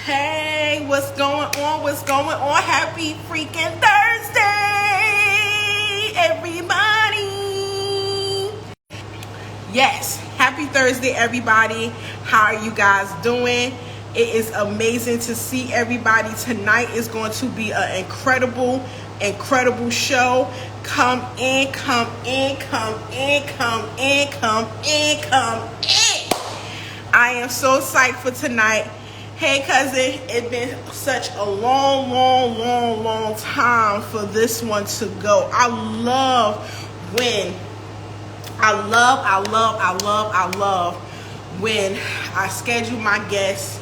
Hey, what's going on? What's going on? Happy freaking Thursday, everybody. Yes, happy Thursday, everybody. How are you guys doing? It is amazing to see everybody. Tonight is going to be an incredible show. Come in, come in, come in, come in, come in, come in. I am so psyched for tonight. Hey, cousin, it's been such a long time for this one to go. I love when I schedule my guests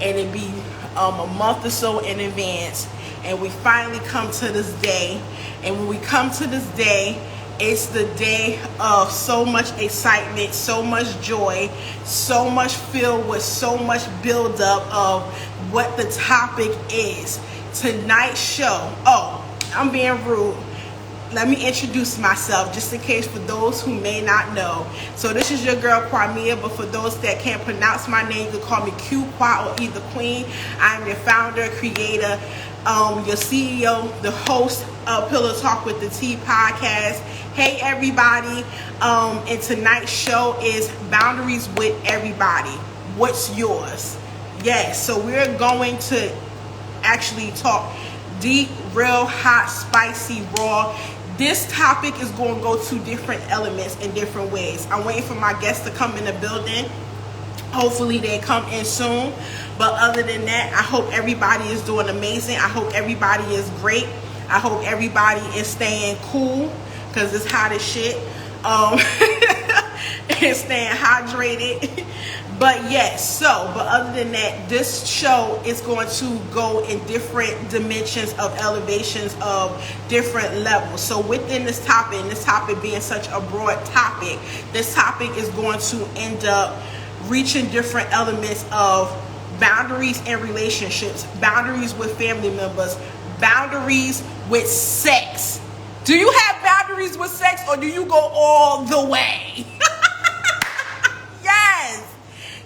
and it be a month or so in advance, and we finally come to this day. And when we come to this day, it's the day of so much excitement, so much joy, so much filled with so much buildup of what the topic is. Tonight's show. Oh, I'm being rude. Let me introduce myself just in case for those who may not know. So this is your girl Kwamia, but for those that can't pronounce my name, you can call me Q, Kwa, or either Queen. I'm your founder, creator, your CEO, the host of Pillow Talk with the Tea podcast. Hey everybody, and tonight's show is Boundaries with Everybody. What's yours? Yes, so we're going to actually talk deep, real, hot, spicy, raw. This topic is going to go to different elements in different ways. I'm waiting for my guests to come in the building. Hopefully they come in soon. But other than that, I hope everybody is doing amazing. I hope everybody is great. I hope everybody is staying cool because it's hot as shit. And staying hydrated. But yes, but other than that, this show is going to go in different dimensions of elevations of different levels. So within this topic, and this topic being such a broad topic, this topic is going to end up reaching different elements of boundaries in relationships, boundaries with family members, boundaries with sex. Do you have boundaries with sex, or do you go all the way? Yes.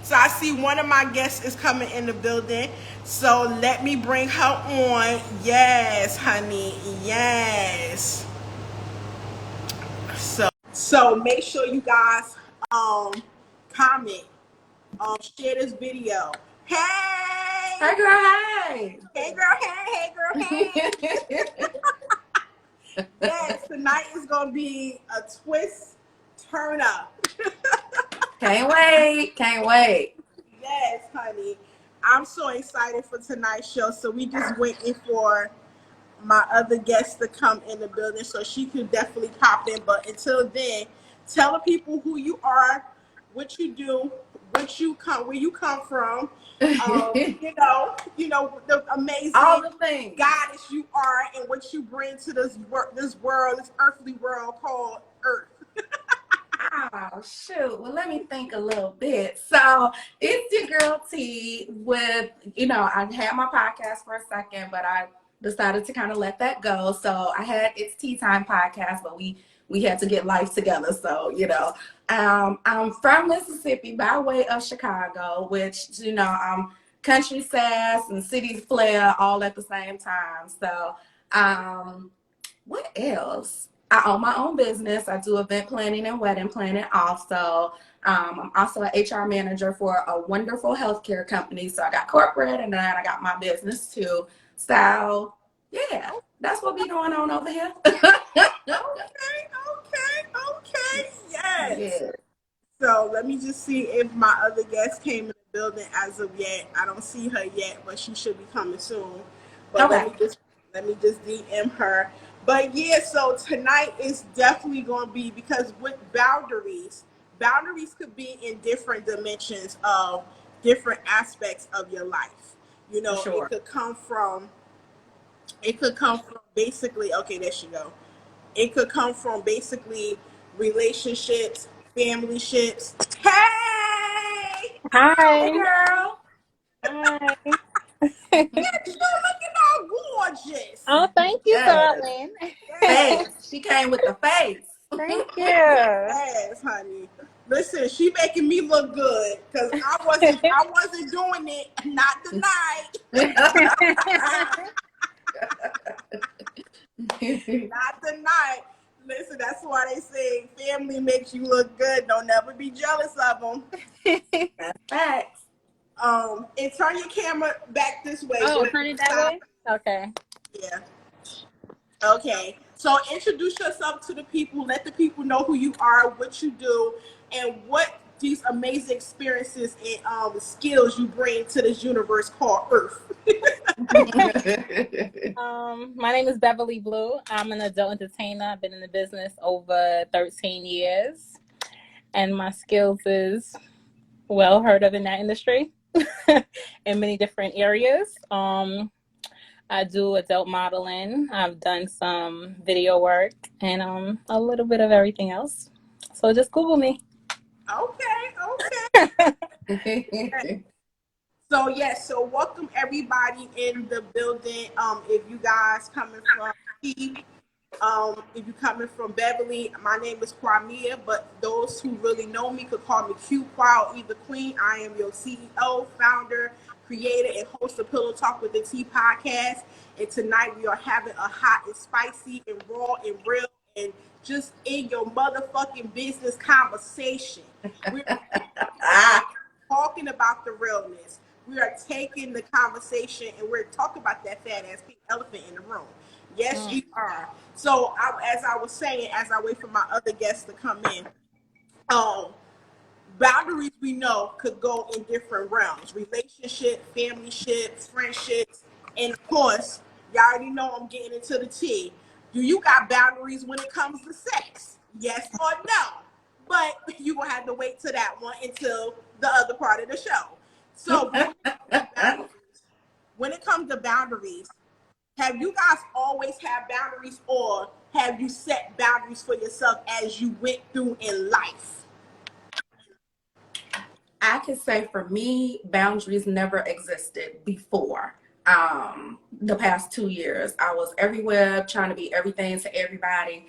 So I see one of my guests is coming in the building. So let me bring her on. Yes, honey. Yes. So make sure you guys comment, share this video. Hey. Hey girl, hey. Hey girl, hey girl, hey. Yes, tonight is gonna be a twist turn up. Can't wait. Yes, honey. I'm so excited for tonight's show. So we just waiting for my other guest to come in the building so she could definitely pop in. But until then, tell the people who you are, what you do, where you come from. You know the amazing all the things goddess you are, and what you bring to this earthly world called Earth. Oh, shoot. Well, let me think a little bit. So it's your girl T with, I had my podcast for a second, but I decided to kind of let that go. So I had It's Tea Time podcast, but we had to get life together. So, I'm from Mississippi by way of Chicago, which, I'm country sass and city flair all at the same time. So, what else? I own my own business. I do event planning and wedding planning also. I'm also an HR manager for a wonderful healthcare company. So I got corporate and then I got my business too. So yeah, that's what be going on over here. Okay. Yes. So let me just see if my other guest came in the building as of yet. I don't see her yet, but she should be coming soon. But okay. let me just DM her. But yeah, so tonight is definitely going to be, because with boundaries could be in different dimensions of different aspects of your life. Sure. It could come from basically, okay, there she go. It could come from basically relationships, family ships. Hey! Hi. Hey, girl. Hi. You're looking all gorgeous. Oh, thank you, darling. Face. She came with the face. Thank you. Yes, honey. Listen, she making me look good because I wasn't doing it. Not tonight. Not tonight. Listen, that's why they say family makes you look good. Don't never be jealous of them. Facts. And turn your camera back this way. Oh, turn it that way? Okay. Yeah. Okay. So introduce yourself to the people. Let the people know who you are, what you do, and what these amazing experiences and skills you bring to this universe called Earth. My name is Beverly Blue. I'm an adult entertainer. I've been in the business over 13 years. And my skills is well heard of in that industry in many different areas. I do adult modeling. I've done some video work and a little bit of everything else. So just Google me. Okay. So yes, so welcome everybody in the building. If you guys coming from T, if you coming from Beverly, my name is Kwamia, but those who really know me could call me Q Qua or either Queen. I am your CEO, founder, creator, and host of Pillow Talk with the Tea podcast. And tonight we are having a hot and spicy and raw and real and just in your motherfucking business conversation. We're talking about the realness. We are taking the conversation and we're talking about that fat ass pink elephant in the room. Yes, you are. So as I was saying, as I wait for my other guests to come in, boundaries we know could go in different realms: relationship, family ships, friendships, and of course, y'all already know I'm getting into the tea. Do you got boundaries when it comes to sex? Yes or no? But you gonna have to wait till that one until the other part of the show. So when it comes to boundaries, have you guys always had boundaries, or have you set boundaries for yourself as you went through in life? I could say for me, boundaries never existed before. The past 2 years, I was everywhere trying to be everything to everybody.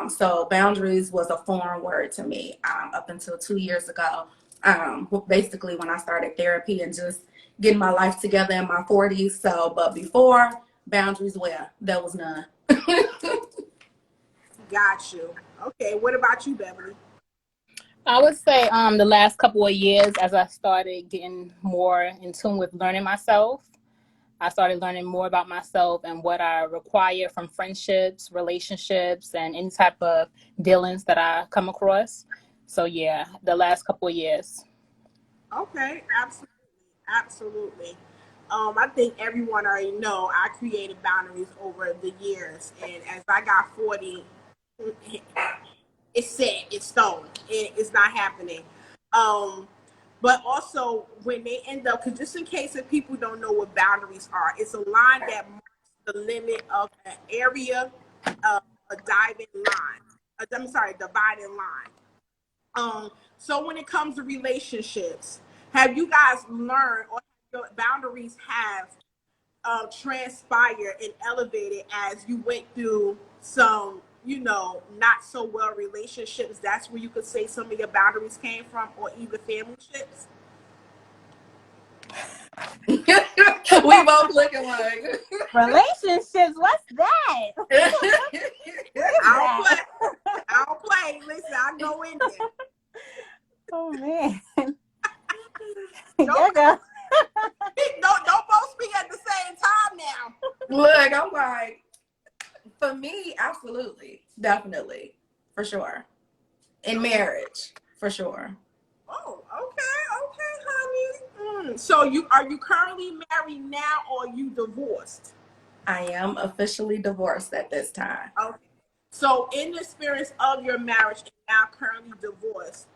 So boundaries was a foreign word to me up until 2 years ago. Basically when I started therapy and just getting my life together in my 40s. So, but before, boundaries, well, there was none. Got you. Okay, what about you, Beverly? I would say the last couple of years, as I started getting more in tune with learning myself, I started learning more about myself and what I require from friendships, relationships, and any type of dealings that I come across. So yeah, the last couple of years. Okay, absolutely. I think everyone already know I created boundaries over the years, and as I got 40, it's set, it's stone, it's not happening. But also when they end up, because just in case if people don't know what boundaries are, it's a line that marks the limit of an area, a diving line. Dividing line. So when it comes to relationships, have you guys learned, or your boundaries have transpired and elevated as you went through some, not so well relationships? That's where you could say some of your boundaries came from, or even family ships. We both looking like Relationships, what's that? I don't play. Listen, I go in there. Oh man. Don't both speak at the same time now. Look, I'm like, for me, absolutely, definitely, for sure. In marriage, for sure. Oh, okay, honey. So are you currently married now, or are you divorced? I am officially divorced at this time. Okay. So in the experience of your marriage and now currently divorced,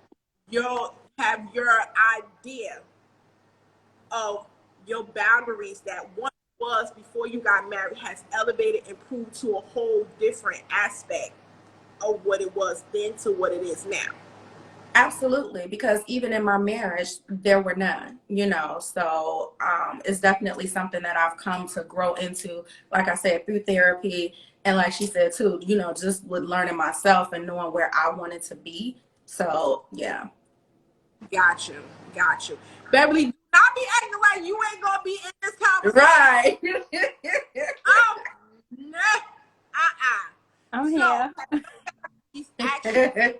you'll have your idea of your boundaries that once was before you got married has elevated and improved to a whole different aspect of what it was then to what it is now. Absolutely, because even in my marriage, there were none, so it's definitely something that I've come to grow into, like I said, through therapy. And like she said too, just with learning myself and knowing where I wanted to be So yeah. Got you. Beverly, do not be acting like you ain't gonna be in this conversation. Right. Oh, no. I'm So, here. he's actually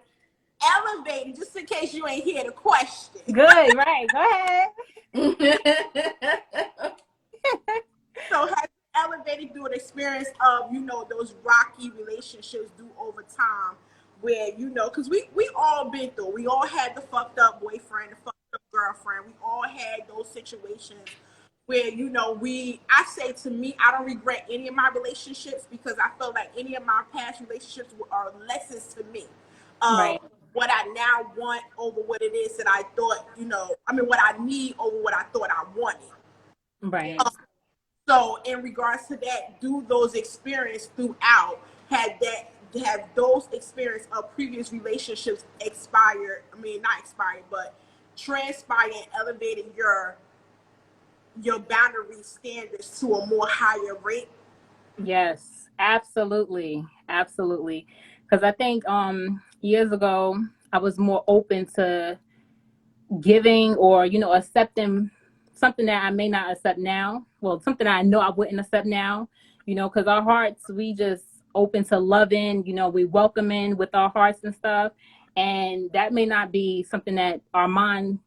elevated, just in case you ain't hear the question. Good, right. Go ahead. So, has you elevated through an experience of, those rocky relationships do over time where, because we all been through, we all had the fucked up boyfriend, the fucked up girlfriend, we all had those situations where, I say to me, I don't regret any of my relationships because I feel like any of my past relationships are lessons to me. Right. What I now want over what it is that I thought, what I need over what I thought I wanted. Right. So in regards to that, do those experience throughout have those experience of previous relationships expired? I mean, not expired, but transpired and elevated your boundary standards to a more higher rate? Yes, absolutely. Absolutely. Because I think years ago I was more open to giving or, accepting something that I may not accept now. Well, something I know I wouldn't accept now, because our hearts, we just open to loving, we welcoming with our hearts and stuff. And that may not be something that our mind,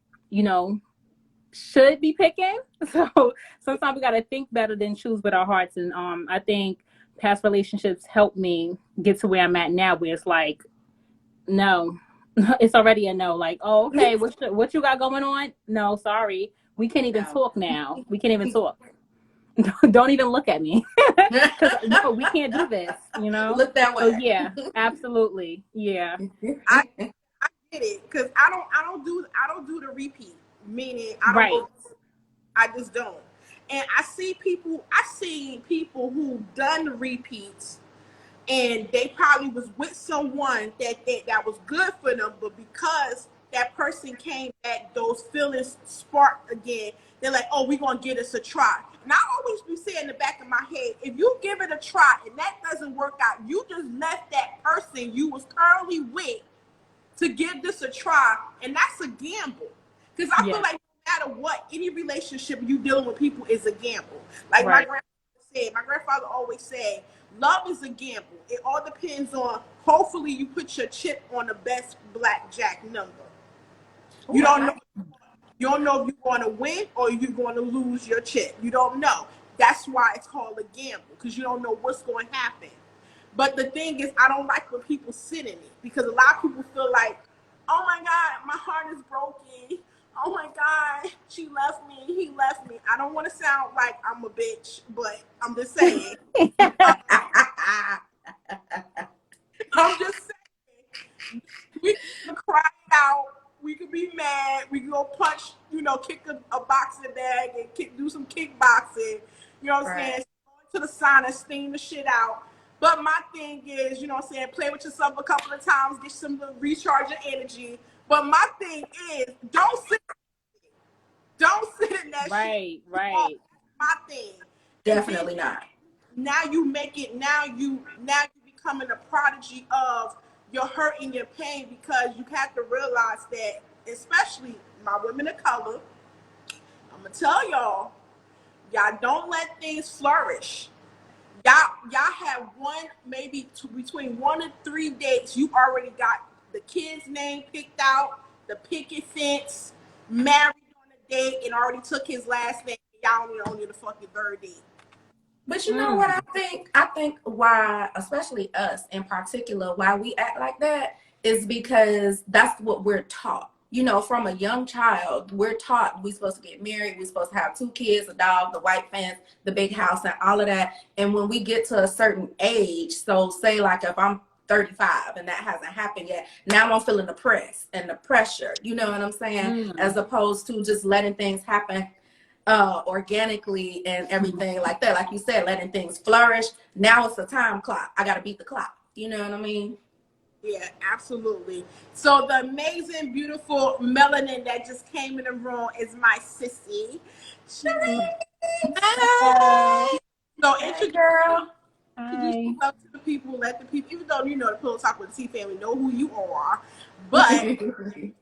should be picking. So sometimes we got to think better than choose with our hearts. And I think past relationships helped me get to where I'm at now, where it's like, no, it's already a no. Like, oh, okay, what you got going on? No, sorry, we can't even talk now. We can't even talk. Don't even look at me, because no, we can't do this. Look that way. So yeah, absolutely, yeah. I get it because I don't do the repeat. Meaning I don't Right. go. I just don't. And I see people who done the repeats and they probably was with someone that was good for them, but because that person came back, those feelings sparked again. They're like, oh, we're gonna give this a try. And I always be saying in the back of my head, if you give it a try and that doesn't work out, you just left that person you was currently with to give this a try, and that's a gamble. Because I feel like no matter what, any relationship you dealing with people is a gamble. Like Right. my grandfather always said, love is a gamble. It all depends on, hopefully you put your chip on the best blackjack number. You don't know. You don't know if you're going to win or you're going to lose your chip. You don't know. That's why it's called a gamble, because you don't know what's going to happen. But the thing is, I don't like when people sit in it, because a lot of people feel like, oh my God, my heart is broken. Oh my God, she left me, he left me. I don't want to sound like I'm a bitch, but I'm just saying. I'm just saying. We can cry out. We could be mad. We can go punch, kick a boxing bag and do some kickboxing. You know what I'm saying? Go into the sauna, steam the shit out. But my thing is, play with yourself a couple of times, get some to recharge your energy. But my thing is, don't sit in that shit. Right. My thing. Definitely not. Now you make it. Now you becoming a prodigy of your hurt and your pain, because you have to realize that, especially my women of color, I'm gonna tell y'all don't let things flourish. Y'all have between 1 and 3 dates. You already got the kid's name picked out, the picket fence, married on a date, and already took his last name. Y'all on the fucking third date. But you know what I think? I think why, especially us in particular, why we act like that is because that's what we're taught. From a young child, we're taught we're supposed to get married, we're supposed to have 2 kids, a dog, the white fence, the big house, and all of that. And when we get to a certain age, so say like if I'm 35 and that hasn't happened yet, now I'm feeling the press and the pressure, you know what I'm saying? As opposed to just letting things happen organically and everything like that. Like you said, letting things flourish. Now it's a time clock. I got to beat the clock. You know what I mean? Yeah, absolutely. So the amazing, beautiful melanin that just came in the room is my sissy. Hi. So Hey, girl. introduce yourself to the people, let the people, even though the Pillow Talk with the Tea family know who you are, But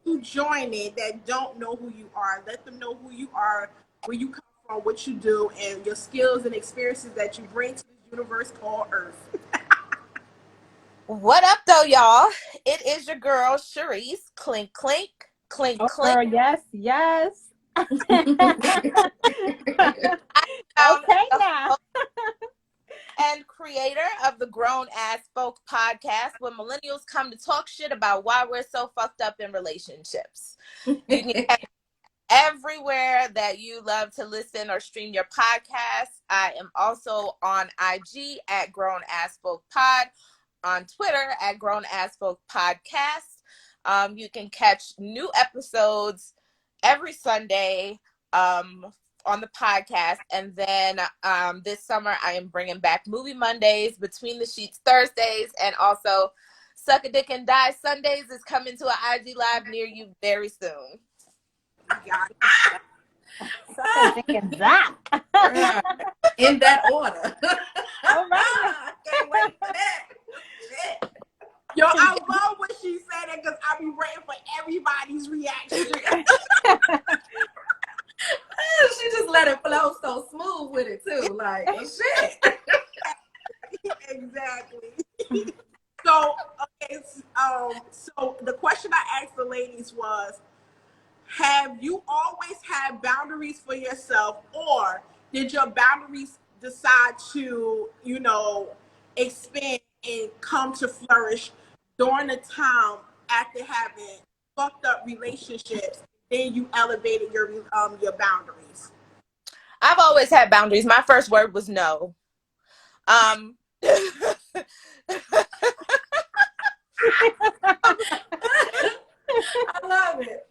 who join it that don't know who you are, let them know who you are, where you come from, what you do, and your skills and experiences that you bring to this universe called Earth. What up, though, y'all? It is your girl, Sharice. Clink, clink, clink, Oh, clink. girl, yes, yes. I found Okay, the now. host and creator of the Grown Ass Folk podcast, where millennials come to talk shit about why we're so fucked up in relationships. You can catch everywhere that you love to listen or stream your podcast. I am also on IG at Grown Ass Folk Pod, on Twitter at Grown Ass Folk Podcast. You can catch new episodes every Sunday on the podcast. And then this summer, I am bringing back Movie Mondays, Between the Sheets Thursdays, and also Suck a Dick and Die Sundays is coming to an IG Live near you very soon. Suck a dick and die. In that order. All right. I can't wait for that. Shit. Yo, I love when she said that because I be waiting for everybody's reaction. She just let it flow so smooth with it too. Like, well, shit. Exactly. So, okay, so the question I asked the ladies was, have you always had boundaries for yourself, or did your boundaries decide to, expand and come to flourish during the time after having fucked up relationships? Then you elevated your boundaries. I've always had boundaries. My first word was no. I love it.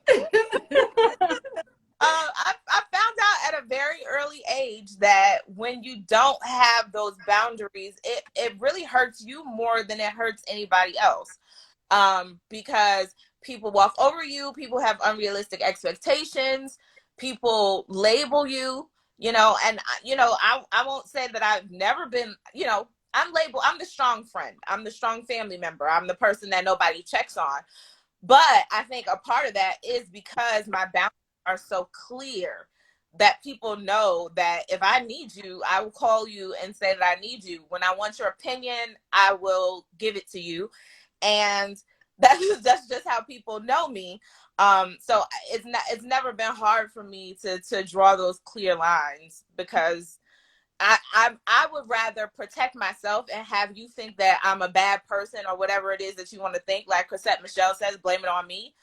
I found out at a very early age that when you don't have those boundaries, it really hurts you more than it hurts anybody else. Because people walk over you, people have unrealistic expectations, people label you, and I won't say that I've never been, I'm labeled, I'm the strong friend, I'm the strong family member, I'm the person that nobody checks on. But I think a part of that is because my boundaries are so clear that people know that if I need you, I will call you and say that I need you. When I want your opinion, I will give it to you. And that's just how people know me. So it's never been hard for me to draw those clear lines, because I would rather protect myself and have you think that I'm a bad person or whatever it is that you want to think. Like Cashapp Michelle says, blame it on me.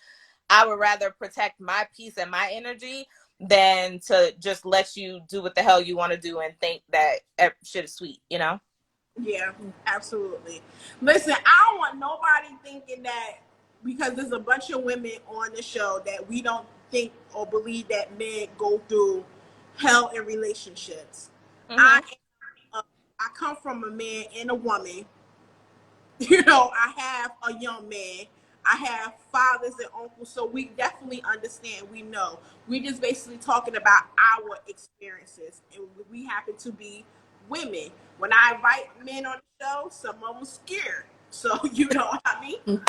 I would rather protect my peace and my energy than to just let you do what the hell you want to do and think that shit is sweet, Yeah, absolutely. Listen, I don't want nobody thinking that because there's a bunch of women on the show that we don't think or believe that men go through hell in relationships. Mm-hmm. I come from a man and a woman. I have a young man. I have fathers and uncles, so we definitely understand. We know. We just basically talking about our experiences, and we happen to be women. When I invite men on the show, some of them scared. So you know what I mean.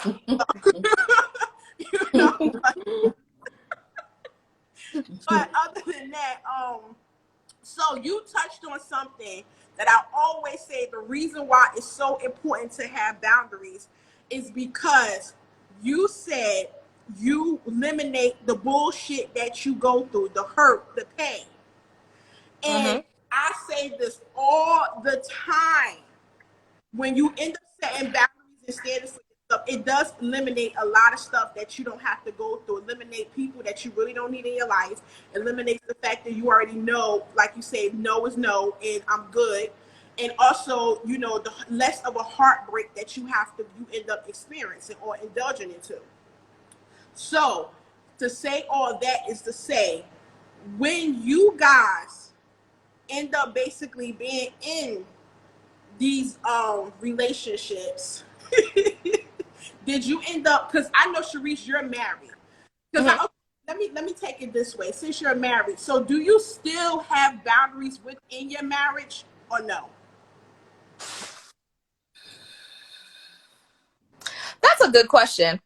But other than that, so you touched on something that I always say the reason why it's so important to have boundaries is because you said you eliminate the bullshit that you go through, the hurt, the pain. And I say this all the time. When you end up setting boundaries and standards for yourself, it does eliminate a lot of stuff that you don't have to go through. Eliminate people that you really don't need in your life. Eliminates the fact that you already know, like you say, no is no, and I'm good. And also, the less of a heartbreak that you end up experiencing or indulging into. So, to say all that is to say, when you guys end up basically being in these relationships, did you end up, because I know, Sharice, you're married, because let me take it this way. Since you're married, so do you still have boundaries within your marriage or no? That's a good question.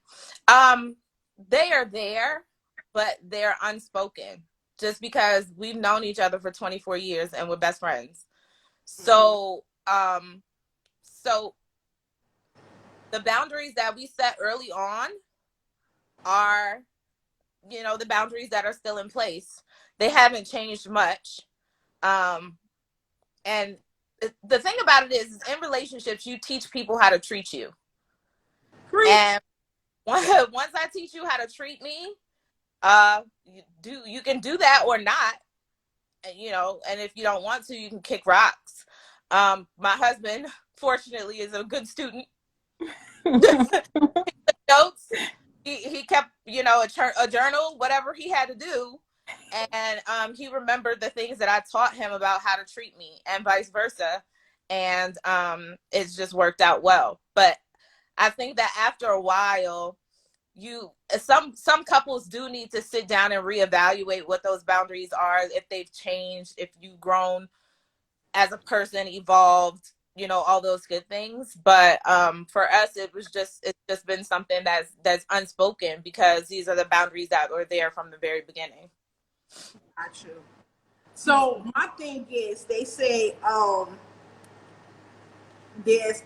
They are there, but they're unspoken just because we've known each other for 24 years and we're best friends. So, so the boundaries that we set early on are, you know, the boundaries that are still in place. They haven't changed much. And the thing about it is in relationships, you teach people how to treat you. And once I teach you how to treat me, you can do that or not, and, you know, and if you don't want to, you can kick rocks. My husband, fortunately, is a good student. Notes. He kept, you know, a journal, whatever he had to do, and he remembered the things that I taught him about how to treat me, and vice versa, and it's just worked out well. But I think that after a while, some couples do need to sit down and reevaluate what those boundaries are, if they've changed, if you've grown as a person, evolved, you know, all those good things. But for us, it's just been something that's unspoken, because these are the boundaries that were there from the very beginning. Got you. So my thing is, they say there's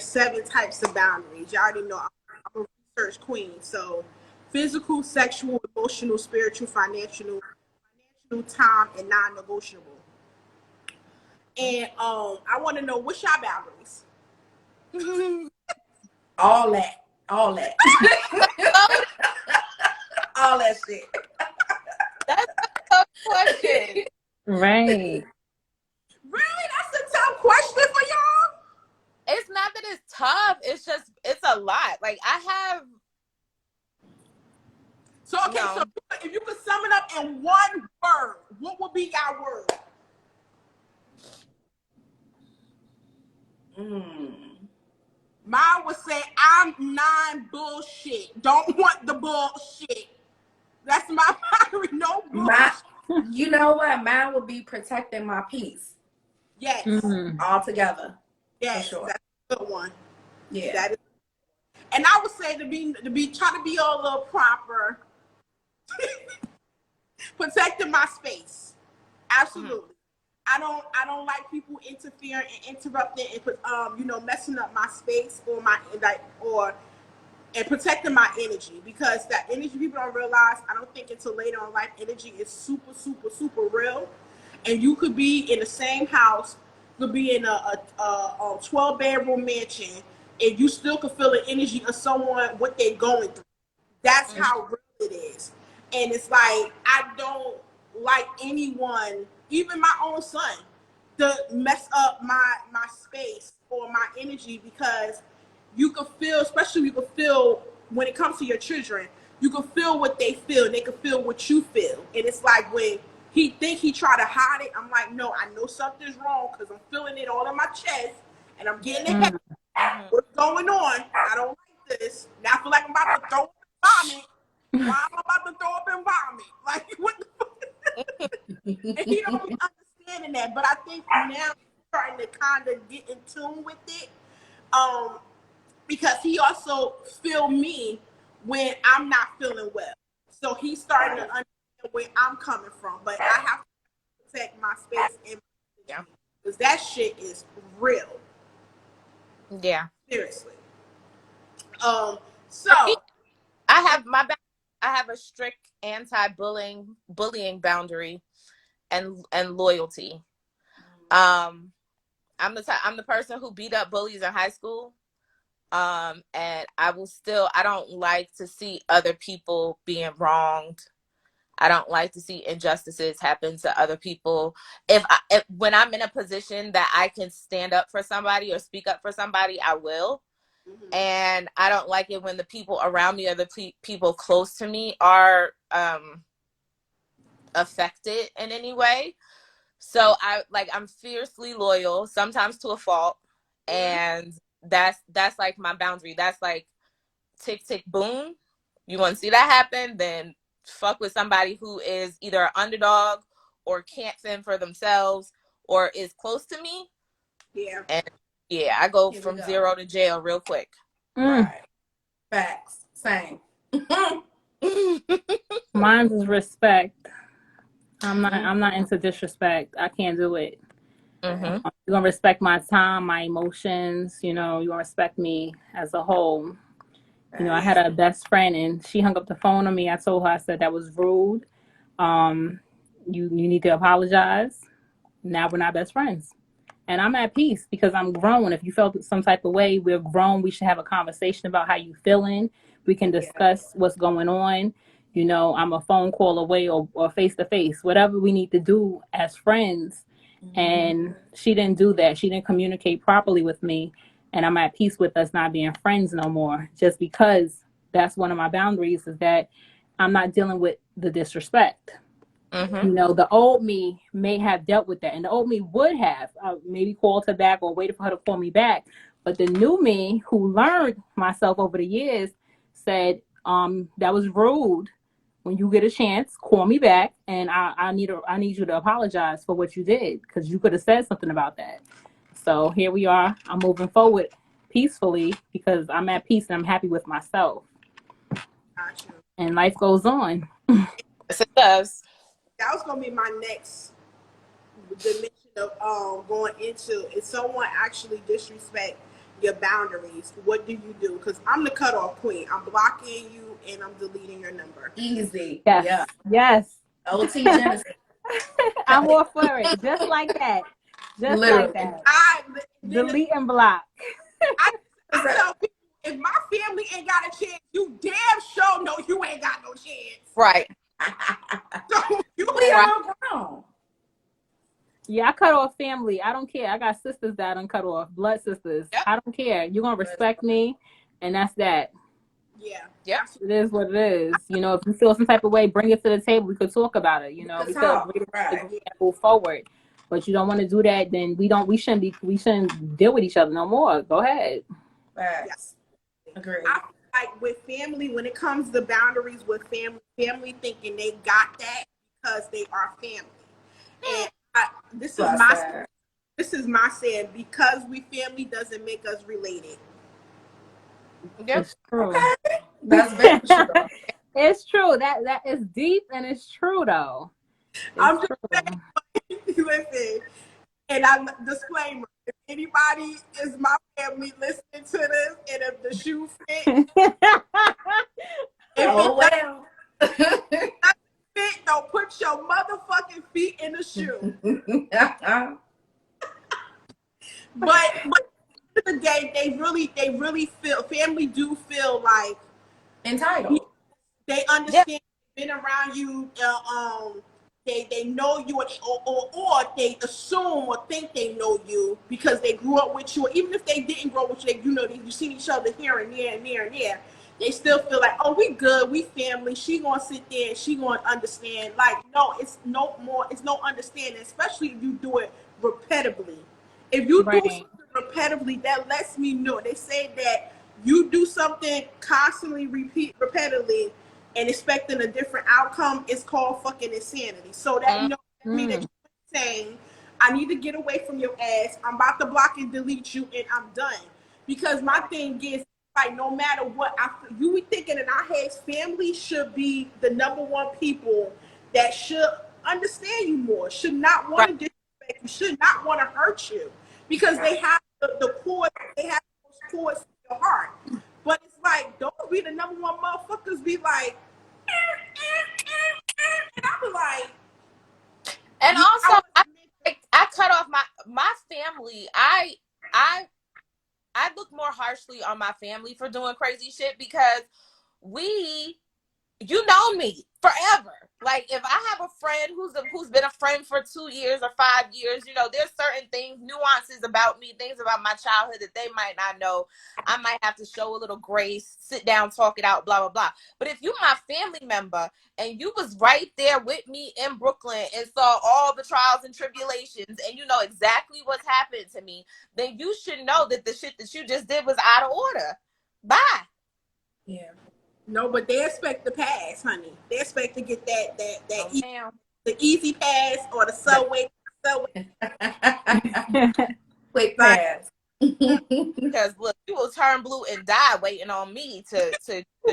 7 types of boundaries. You already know I'm a research queen. So physical, sexual, emotional, spiritual, financial, time, and non-negotiable. And I want to know, what's your boundaries? All that. All that shit. That's a tough question. Right. Really? That's a tough question for y'all? It's not that it's tough. It's just, it's a lot. Like, I have. So, okay, so if you could sum it up in one word, what would be your word? Mine would say, I'm non-bullshit. Don't want the bullshit. That's my boundary. No bullshit. You know what? Mine would be protecting my peace. Yes. All together. Yes, for sure. That's a good one. Yeah. That is. And I would say to be try to be a little proper. Protecting my space. Absolutely. I don't like people interfering and interrupting and you know, messing up my space or and protecting my energy, because that energy, people don't realize, I don't think until later on life, energy is super, super, super real. And you could be in the same house, could be in a 12-bedroom mansion, and you still could feel the energy of someone, what they're going through. That's how real it is. And it's like, I don't like anyone, even my own son, to mess up my space or my energy, because you can feel, especially you can feel when it comes to your children, you can feel what they feel, and they can feel what you feel. And it's like, when he try to hide it, I'm like, no, I know something's wrong, because I'm feeling it all in my chest, and I'm getting it heavy. What's going on? I don't like this. Now I feel like I'm about to throw up and vomit. Why am I about to throw up and vomit? Like, what the fuck? And he don't be understanding that. But I think now he's starting to kind of get in tune with it. Because he also feel me when I'm not feeling well. So he's starting to understand where I'm coming from. But I have to protect my space and my energy, because that shit is real. Yeah. Seriously. So I have a strict anti-bullying boundary and loyalty. I'm the person who beat up bullies in high school. And I don't like to see other people being wronged. I don't like to see injustices happen to other people. When I'm in a position that I can stand up for somebody or speak up for somebody, I will. And I don't like it when the people around me or the people close to me are affected in any way. So I'm fiercely loyal, sometimes to a fault, and that's like my boundary. That's like, tick tick boom. You want to see that happen? Then fuck with somebody who is either an underdog or can't fend for themselves or is close to me. Yeah. And I go from 0 to jail real quick. Right. Facts. Same. Mine is respect. I'm not into disrespect. I can't do it. Mm-hmm. You're gonna respect my time, my emotions, you're gonna respect me as a whole. I had a best friend and she hung up the phone on me. I told her, I said that was rude. You need to apologize. Now we're not best friends. And I'm at peace because I'm grown. If you felt some type of way, we're grown. We should have a conversation about how you feeling. We can discuss what's going on. I'm a phone call away or face to face, whatever we need to do as friends. And she didn't do that. She didn't communicate properly with me. And I'm at peace with us not being friends no more, just because that's one of my boundaries, is that I'm not dealing with the disrespect. Mm-hmm. The old me may have dealt with that, and the old me would have maybe called her back or waited for her to call me back. But the new me, who learned myself over the years, said, that was rude. When you get a chance, call me back, and I need you to apologize for what you did, because you could have said something about that. So here we are. I'm moving forward peacefully because I'm at peace and I'm happy with myself. Gotcha. And life goes on. Yes, it does. That was gonna be my next dimension of going into. If someone actually disrespect your boundaries, what do you do? Because I'm the cutoff queen. I'm blocking you and I'm deleting your number. Easy. Yes. Yeah. Yes. OT Genesis. I'm all for it. Just like that. Just Literally. like that. Then Delete and block. I tell people, if my family ain't got a chance, you damn sure know you ain't got no chance. Right. So We all grown. Yeah, I cut off family. I don't care. I got sisters that I done cut off. Blood sisters. Yep. I don't care. You're going to respect me, and that's that. Yeah. Yep. It is what it is. If you feel some type of way, bring it to the table. We could talk about it. We could agree to move forward. But you don't want to do that, then we shouldn't deal with each other no more. Go ahead. Facts. Agreed. I feel like with family, when it comes to boundaries with family thinking they got that because they are family. And this is my saying, because we family doesn't make us related. Yep. It's true. Okay. That's very true. It's true. That is deep, and it's true though. I'm just saying, listen, and I'm disclaimer: if anybody is my family listening to this, and if the shoe fits, don't put your motherfucking feet in the shoe. But at the end of the day, they really feel, family do feel like entitled. They understand, been around you, they know you, or they assume or think they know you because they grew up with you. Or even if they didn't grow up with you, you've seen each other here and there and there and there. They still feel like, oh, we good, we family. She gonna sit there and she gonna understand. Like, no, it's no understanding, especially if you do it repetitively. If you do something repetitively, that lets me know. They say that you do something constantly, repetitively, and expecting a different outcome is called fucking insanity. So that me that you're saying, I need to get away from your ass. I'm about to block and delete you, and I'm done. Because my thing is, like, no matter what, you be thinking in our heads, family should be the number one people that should understand you more, should not want to disrespect you, should not want to hurt you, because they have the core, they have those cores in your heart. But it's like, don't be the number one motherfuckers be like, and I be like, and also I cut off my family. I look more harshly on my family for doing crazy shit because you know me forever. Like, if I have a friend who's been a friend for 2 years or 5 years, there's certain things, nuances about me, things about my childhood that they might not know. I might have to show a little grace, sit down, talk it out, blah, blah, blah. But if you my family member and you was right there with me in Brooklyn and saw all the trials and tribulations and you know exactly what's happened to me, then you should know that the shit that you just did was out of order. Bye. Yeah. No, but they expect the pass, honey. They expect to get that the easy pass or the subway. Quick pass. Because look, you will turn blue and die waiting on me to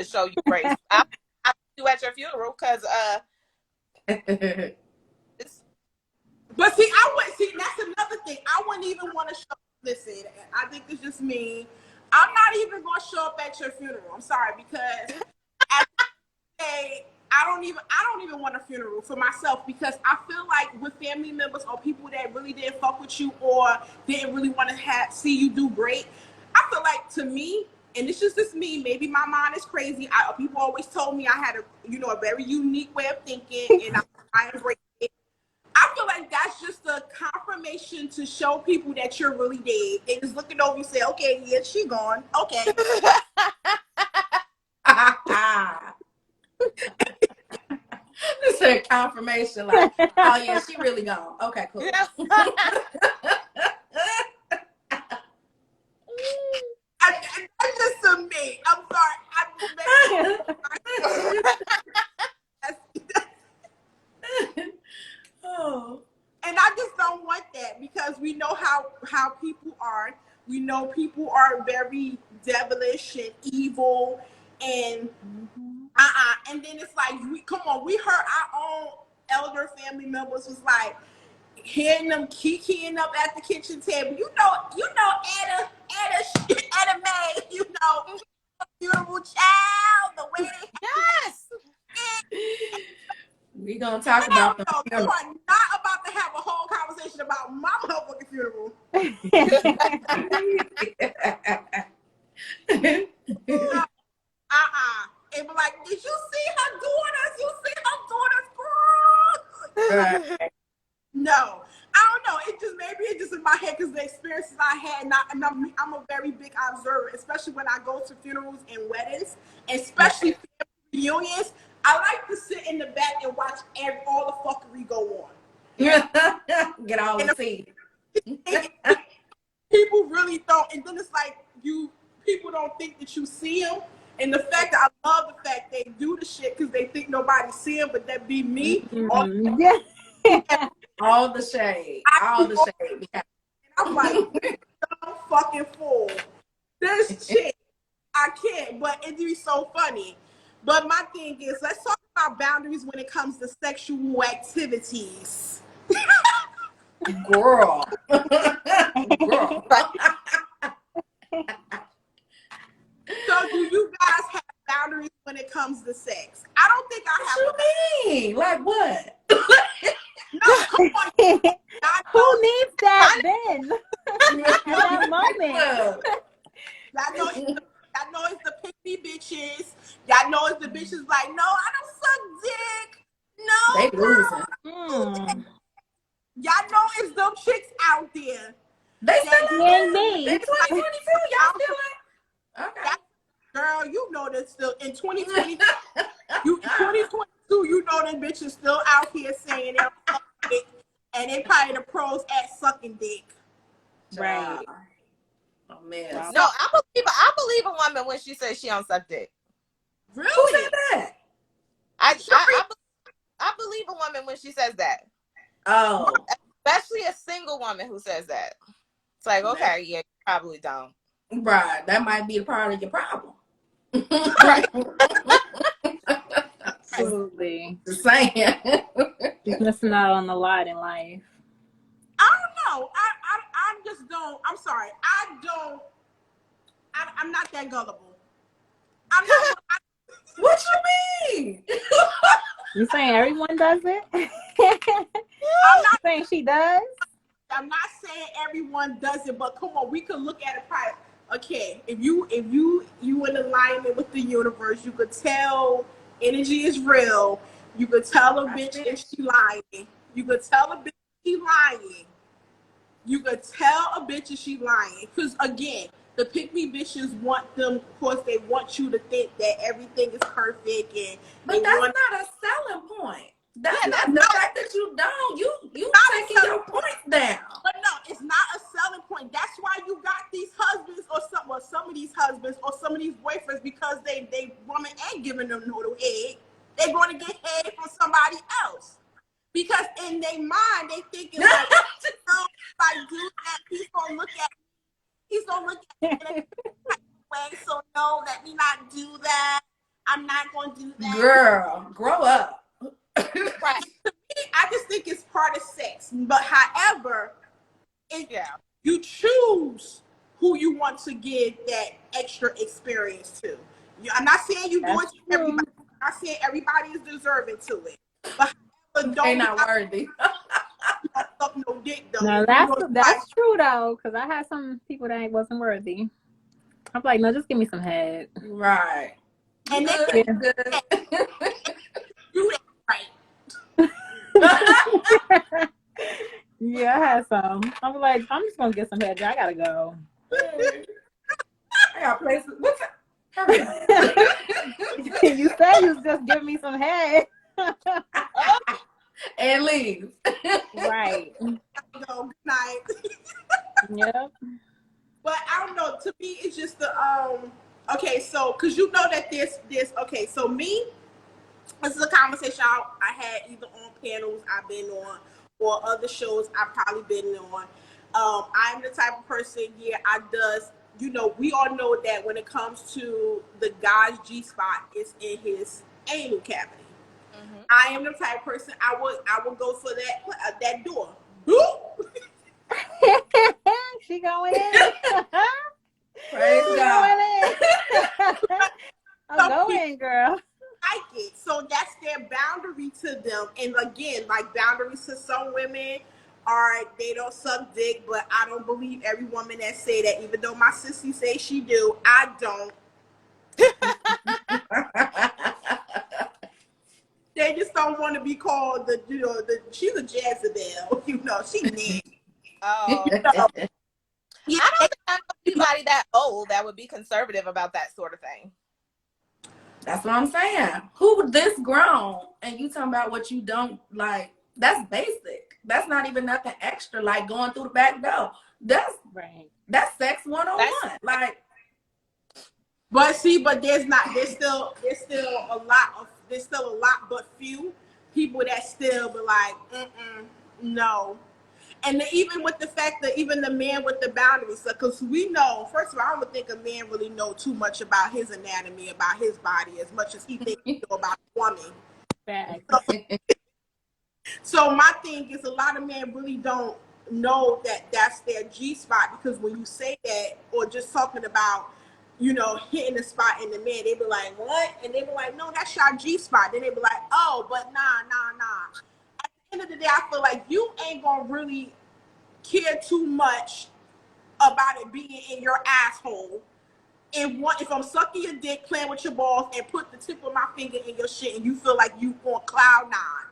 show you grace. I'll see you at your funeral because But see, I would see that's another thing. I wouldn't even want to show. Listen, I think it's just me. I'm not even going to show up at your funeral. I'm sorry, because at the day, I don't even want a funeral for myself, because I feel like with family members or people that really didn't fuck with you or didn't really want to see you do great, I feel like, to me, and it's just me, maybe my mind is crazy. People always told me I had a very unique way of thinking, and I embrace it. I feel like that's just a confirmation to show people that you're really dead. They just looking over and say, okay, yeah, she gone. Okay. This is a confirmation, like, oh yeah, she really gone. Okay, cool. That's just to me. I'm sorry. Oh. And I just don't want that, because we know how people are. We know people are very devilish and evil, and and then it's like, we heard our own elder family members was like hearing them kikiing up at the kitchen table. You know, Anna May, beautiful child, the way they yes. We gonna talk about the funeral. You are not about to have a whole conversation about my motherfucking funeral. And be like, did you see her doing us? You see her doing us, girl? No, I don't know. Maybe it's just in my head, because the experiences I had, and I'm a very big observer, especially when I go to funerals and weddings, especially family reunions. I like to sit in the back and watch all the fuckery go on. Get all the tea. People really don't, and then it's like people don't think that you see them. And the fact that I love the fact they do the shit because they think nobody see them, but that be me. All the shade. All the shade. And I'm like, I'm fucking fool. This shit, I can't. But it'd be so funny. But my thing is, let's talk about boundaries when it comes to sexual activities. Girl. So do you guys have boundaries when it comes to sex? I don't think I have. What you mean? Like what? No, come on. Who needs that then? At that moment. Y'all know it's the picky bitches. Y'all know it's the bitches like, no, I don't suck dick. No, they losing. Y'all know it's them chicks out there. They still ain't me. In 2022, y'all still like, okay. Girl, you know that still in 2020. 2022, you know them bitches still out here saying they're sucking dick, and they probably the pros at sucking dick. Right. Oh man. No, I believe a woman when she says she don't suck dick. Really? Who said that? I believe a woman when she says that. Oh. Especially a single woman who says that. It's like, okay, yeah, you probably don't. Right. That might be a part of your problem. Right. Absolutely. Just saying. She's missing out on a lot in life. I don't know. I just don't. I'm sorry. I'm not that gullible. I'm not. What you mean? You saying everyone does it? I'm not saying she does. I'm not saying everyone does it, but come on, we could look at it private. Okay, if you in alignment with the universe, you could tell energy is real. You could tell a bitch if she lying. You could tell a bitch she lying. You could tell a bitch if she lying. Because again, the pick-me bitches want them, of course, they want you to think that everything is perfect, but that's not a selling point. That's not the fact that you don't. You taking your points down. But no, it's not a selling point. That's why you got these husbands or some of these husbands or some of these boyfriends, because they woman ain't giving them no head. They're going to get head from somebody else. Because in their mind, they thinking like, like dude, that he's gonna look at Girl, grow up. Right. I just think it's part of sex. But however, if Yeah. you choose who you want to give that extra experience to. I'm not saying you do it That's to true. everybody. I'm not saying everybody is deserving to it. But however, They don't not worthy. suck no dick though. No, You know, that's true though, because I had some people that wasn't worthy. I'm like, no, just give me some head. Right. and they Good, can good. do that right. Yeah, I had some. I'm like, I'm just gonna get some head. I gotta go. I got places. What's that? Hurry up. You said you was just giving me some head. And leave. Right. Go, good night. Yep. But I don't know. To me, it's just the okay. So, cause you know that this okay. So me, this is a conversation I had either on panels I've been on or other shows I've probably been on. I'm the type of person. Yeah, I does. You know, we all know that when it comes to the guy's G spot, it's in his anal cavity. Mm-hmm. I am the type of person I would go for that door. Boop. She going in. Praise She God. going in. I'm going, girl. Like it, so that's their boundary to them. And again, like boundaries to some women are they don't suck dick, but I don't believe every woman that say that. Even though my sissy say she do, I don't. They just don't want to be called she's a Jezebel. You know, she nasty. Oh. You know, yeah, I don't think I know anybody that old that would be conservative about that sort of thing. That's what I'm saying. Who this grown and you talking about what you don't like? That's basic. That's not even nothing extra. Like going through the back door. That's Right. That's sex 101. Like, but there's still a lot but few people that still be like, no. And even with the fact that even the man with the boundaries, because we know, first of all, I don't think a man really know too much about his anatomy, about his body, as much as he thinks he know about a woman. Back. So my thing is, a lot of men really don't know that that's their G spot, because when you say that, or just talking about, you know, hitting the spot in the man, they be like, what? And they be like, no, that's your G spot. Then they be like, oh, but nah. At the end of the day, I feel like you ain't gonna really care too much about it being in your asshole. If I'm sucking your dick, playing with your balls, and put the tip of my finger in your shit, and you feel like you on cloud nine.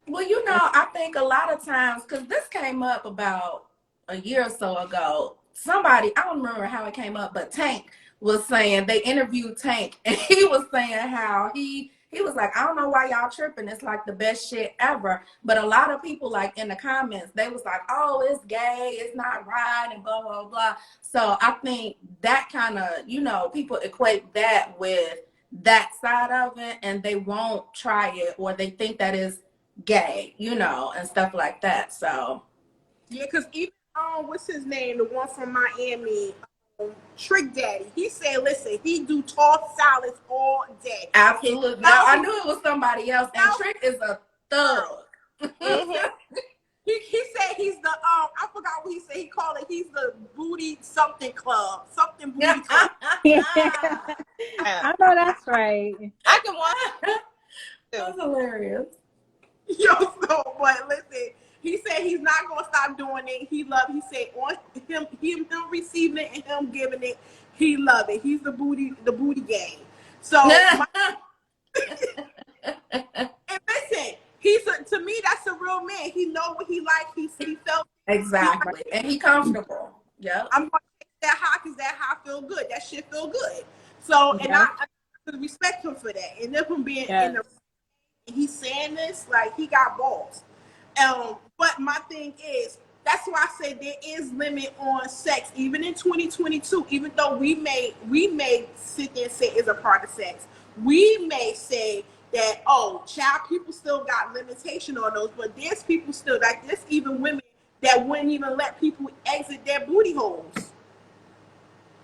well, you know, I think a lot of times, because this came up about a year or so ago. Somebody, I don't remember how it came up, but Tank was saying, they interviewed Tank, and he was saying how he was like, I don't know why y'all tripping. It's like the best shit ever. But a lot of people, like in the comments, they was like, oh, it's gay, it's not right, and blah, blah, blah. So I think that kind of, you know, people equate that with that side of it, and they won't try it, or they think that is gay, you know, and stuff like that. So Yeah, because even what's his name, the one from Miami, Trick Daddy, he said, listen, he do tossed salads all day. absolutely. Now I knew it was somebody else, and Trick is a thug. Mm-hmm. He said he's the I forgot what he said. He called it, he's the booty something club, something booty club. I know that's right. I can watch. That's hilarious. Yo, so but listen, he said he's not gonna stop doing it. He said on him receiving it and him giving it, he love it. He's the booty gang. So and listen, to me that's a real man. He know what he like. He felt Exactly, and he comfortable. Yep. I'm gonna take that high because that high feel good. That shit feel good. So and I respect him for that. And then him being in the he's saying this, like, he got balls. But my thing is, that's why I said there is limit on sex, even in 2022. Even though we may sit there and say it's a part of sex, we may say that, oh, child, people still got limitation on those. But there's people still, like, there's even women that wouldn't even let people exit their booty holes.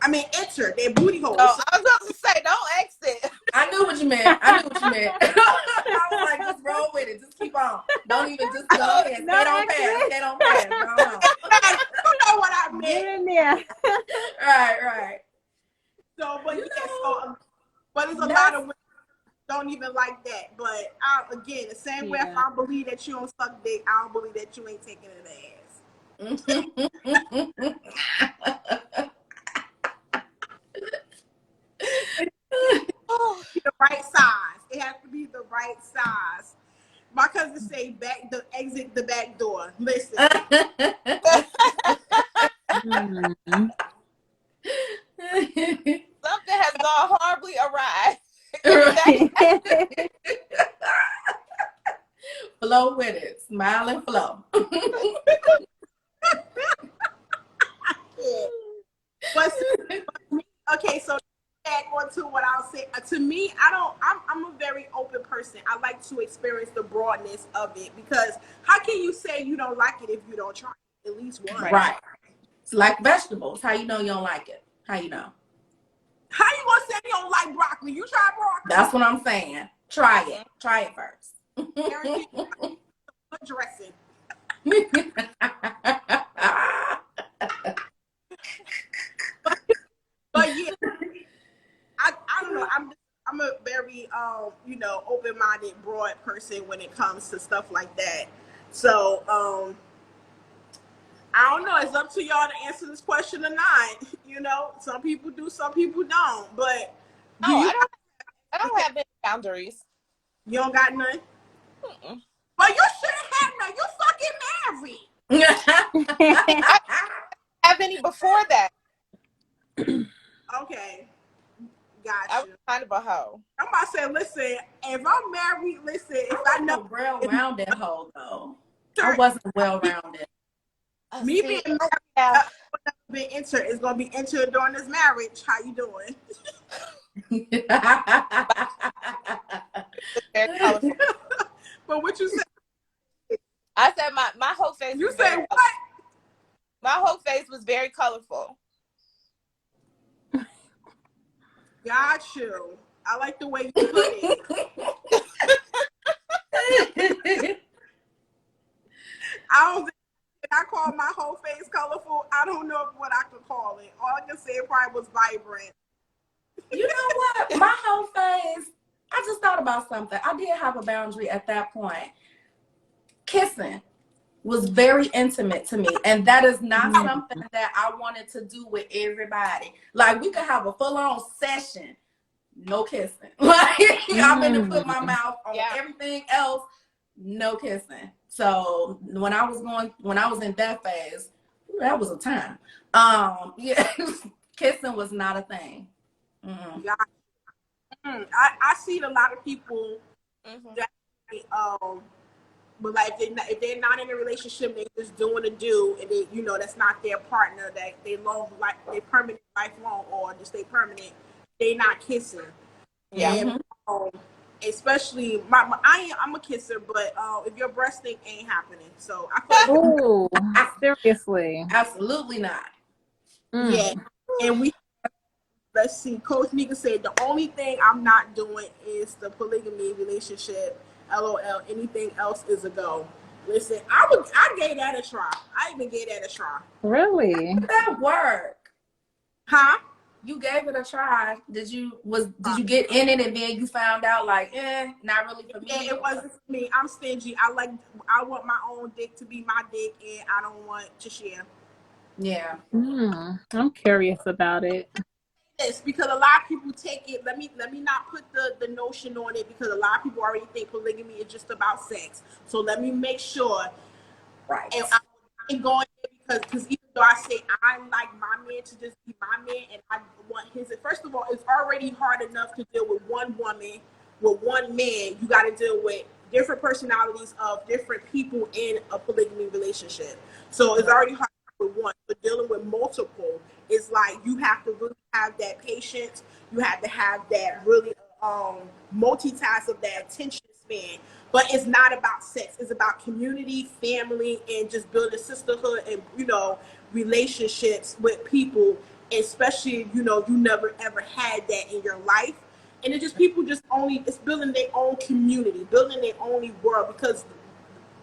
I mean, enter their booty hole. Oh, I was about to say, don't exit. I knew what you meant. I was like, just roll with it. Just keep on. Don't even just go ahead. No Stay on pass. Stay on pass. Go on. You know what I meant. Get in there. Right. So, but but it's a That's- lot of women don't even like that. But again, the same way, if I believe that you don't suck dick, I don't believe that you ain't taking an ass. The right size. It has to be the right size. My cousin say exit the back door. Listen. Something has gone horribly awry. Flow with it. Smile and flow. Yeah. But okay, so back onto what I'll say. To me, I'm a very open person. I like to experience the broadness of it, because how can you say you don't like it if you don't try it at least once? Right. It's like vegetables. How you know you don't like it? How you know? How you gonna say you don't like broccoli? You try broccoli. That's what I'm saying. Try it. Try it first. Dressing. But yeah, I don't know. I'm a very open-minded, broad person when it comes to stuff like that. So I don't know. It's up to y'all to answer this question or not. You know, some people do, some people don't. But I don't have any boundaries. You don't got none? Mm-mm. Well, you shouldn't have none. You fucking married. I have any before that. Okay. Gotcha. I was kind of a hoe. I'm about to say, listen, if I'm married, listen, if I know well-rounded hoe though. I wasn't well-rounded. Me being married, being entered is gonna be entered during this marriage. How you doing? Very colorful. But what you said? I said my whole face. You said what? My whole face was very colorful. Got you. I like the way you put it. Can I call my whole face colorful? I don't know what I could call it. All I can say probably was vibrant. You know what? My whole face, I just thought about something. I did have a boundary at that point. Kissing was very intimate to me, and that is not something that I wanted to do with everybody. Like, we could have a full-on session, no kissing. Like, I'm going to put my mouth on everything else, no kissing. So when I was in that phase, that was a time. Kissing was not a thing. I see a lot of people that but like if they're not in a relationship, they just doing a do, and they, that's not their partner, that they love, like they permanent lifelong or just stay permanent, they not kissing. And especially I'm a kisser, but if your breast thing ain't happening, so I feel like seriously, absolutely not. Yeah, and let's see, Coach Nika said the only thing I'm not doing is the polygamy relationship. LOL. Anything else is a go. Listen, I gave that a try. I even gave that a try. Really? How did that work? Huh? You gave it a try. Did you get in it and then you found out like, not really for me? Yeah, it wasn't for me. I'm stingy. I want my own dick to be my dick, and I don't want to share. Yeah. I'm curious about it. This because a lot of people take it. Let me not put the notion on it, because a lot of people already think polygamy is just about sex. So let me make sure. Right. And I'm going there because even though I say I like my man to just be my man, and I want his. First of all, it's already hard enough to deal with one woman, with one man. You got to deal with different personalities of different people in a polygamy relationship. So it's already hard with one, but dealing with multiple, it's like you have to really have that patience. You have to have that really multitask of that attention span. But it's not about sex. It's about community, family, and just building sisterhood and relationships with people especially if, you know, you never ever had that in your life. And it just, people just only, it's building their own community, building their own world, because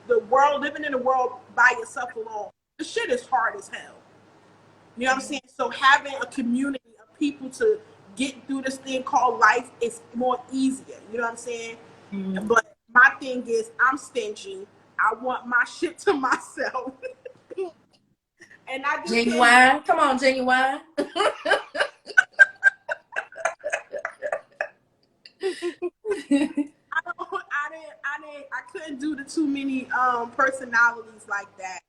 the world, living in the world by yourself alone, the shit is hard as hell. You know what I'm saying? So having a community of people to get through this thing called life is more easier. You know what I'm saying? Mm. But my thing is, I'm stingy. I want my shit to myself. And I just Genuine. Come on, Genuine. I couldn't do the too many personalities like that.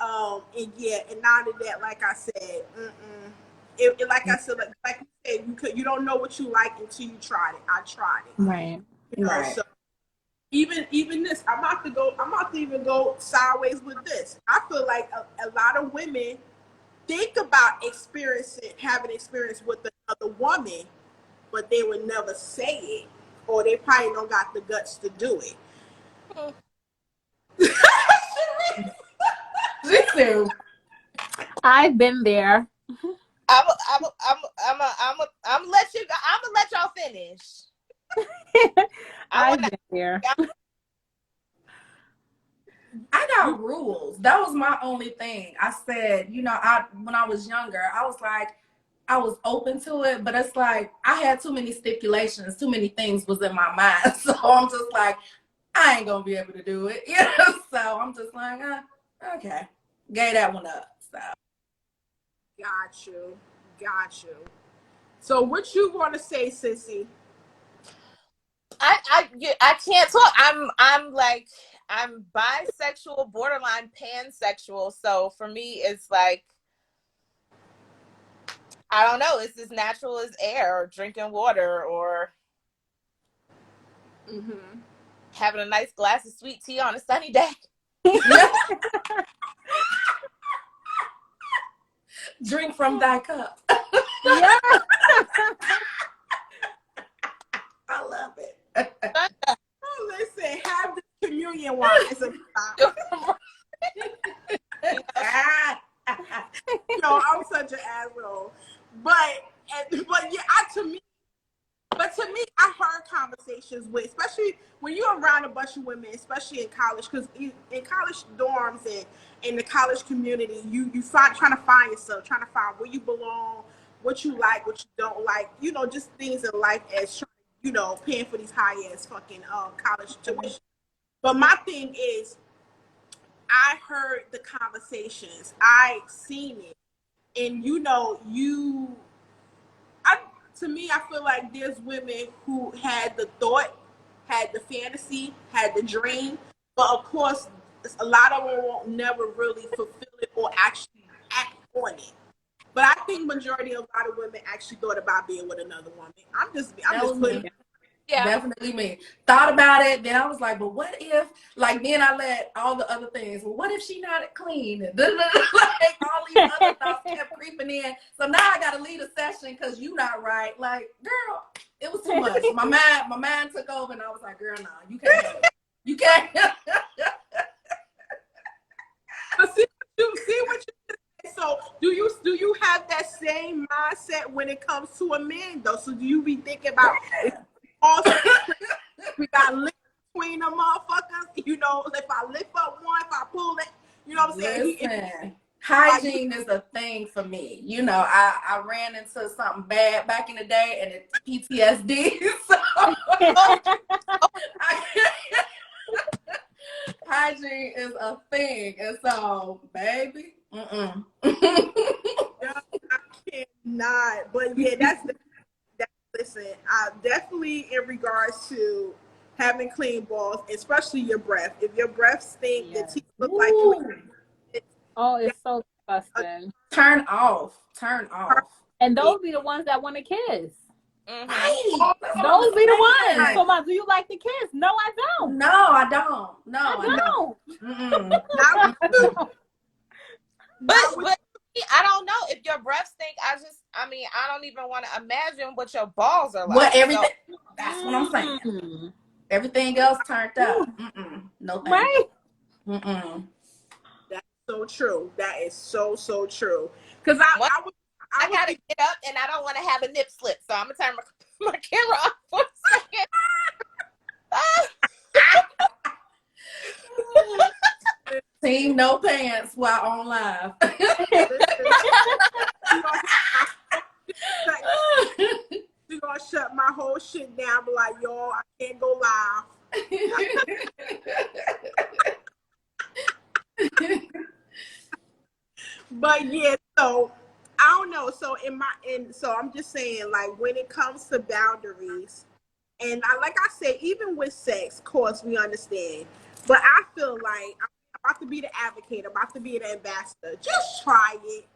And yeah, and not of that, like I said, like I said, like you said, you don't know what you like until you tried it. I tried it. Right. You know, Right. so even this, I'm about to even go sideways with this. I feel like a lot of women think about having experience with another woman, but they would never say it, or they probably don't got the guts to do it. Listen, I've been there. I'm gonna let y'all finish. I've been there. I got rules. That was my only thing. I said, you know, when I was younger, I was like, I was open to it, but it's like I had too many stipulations, too many things was in my mind. So I'm just like, I ain't gonna be able to do it. You know? So I'm just like, okay. Gave that one up. So Got you. So what you want to say, sissy? I can't talk. I'm bisexual, borderline pansexual. So for me, it's like, I don't know. It's as natural as air, or drinking water, or having a nice glass of sweet tea on a sunny day. drink from thy cup. Yeah. I love it. Oh, listen, have this communion wine. It's a no, I'm such an asshole. But yeah, to me, I heard conversations with, especially when you're around a bunch of women, especially in college, because in college dorms and in the college community, you trying to find yourself, trying to find where you belong, what you like, what you don't like, you know, just things in life as, you know, paying for these high ass fucking college tuition. But my thing is, I heard the conversations, I seen it, and you know, to me, I feel like there's women who had the thought, had the fantasy, had the dream, but of course, a lot of them won't never really fulfill it or actually act on it. But I think majority of a lot of women actually thought about being with another woman. I'm just putting. Yeah. Definitely me. Thought about it, then I was like, but what if, like, then I let all the other things, well, what if she not clean? Like, all these other thoughts kept creeping in. So now I got to leave the session because you not right. Like, girl, it was too much. My mind took over, and I was like, girl, no, you can't have it. You can't. But see what you. So do you have that same mindset when it comes to a man though? So do you be thinking about also we got lift between the motherfuckers? You know, if I lift up one, if I pull it, you know what I'm saying? Listen, hygiene is a thing for me. You know, I ran into something bad back in the day, and it's PTSD. So hygiene is a thing, and so, baby, I cannot. But yeah, that's listen. Definitely in regards to having clean balls, especially your breath. If your breath stink, Yes. the teeth look like you. Oh, it's so disgusting. turn off. And those be the ones that want to kiss. Right. Those be the ones. So, do you like the kiss? No, I don't. No, I don't. No, I don't. But I don't know if your breath stink. I don't even want to imagine what your balls are like. What everything? So, that's what I'm saying. Everything else turned up. No thank Right. you. That's so true. That is so true. Because I I gotta get up and I don't want to have a nip slip, so I'm gonna turn my camera off for a second. Team no pants while on live. You're gonna shut my whole shit down, be like, yo, I can't go live. But yeah, so I don't know. So so I'm just saying, like, when it comes to boundaries, and like I said, even with sex, of course we understand. But I feel like I'm about to be the advocate, I'm about to be the ambassador. Just try it.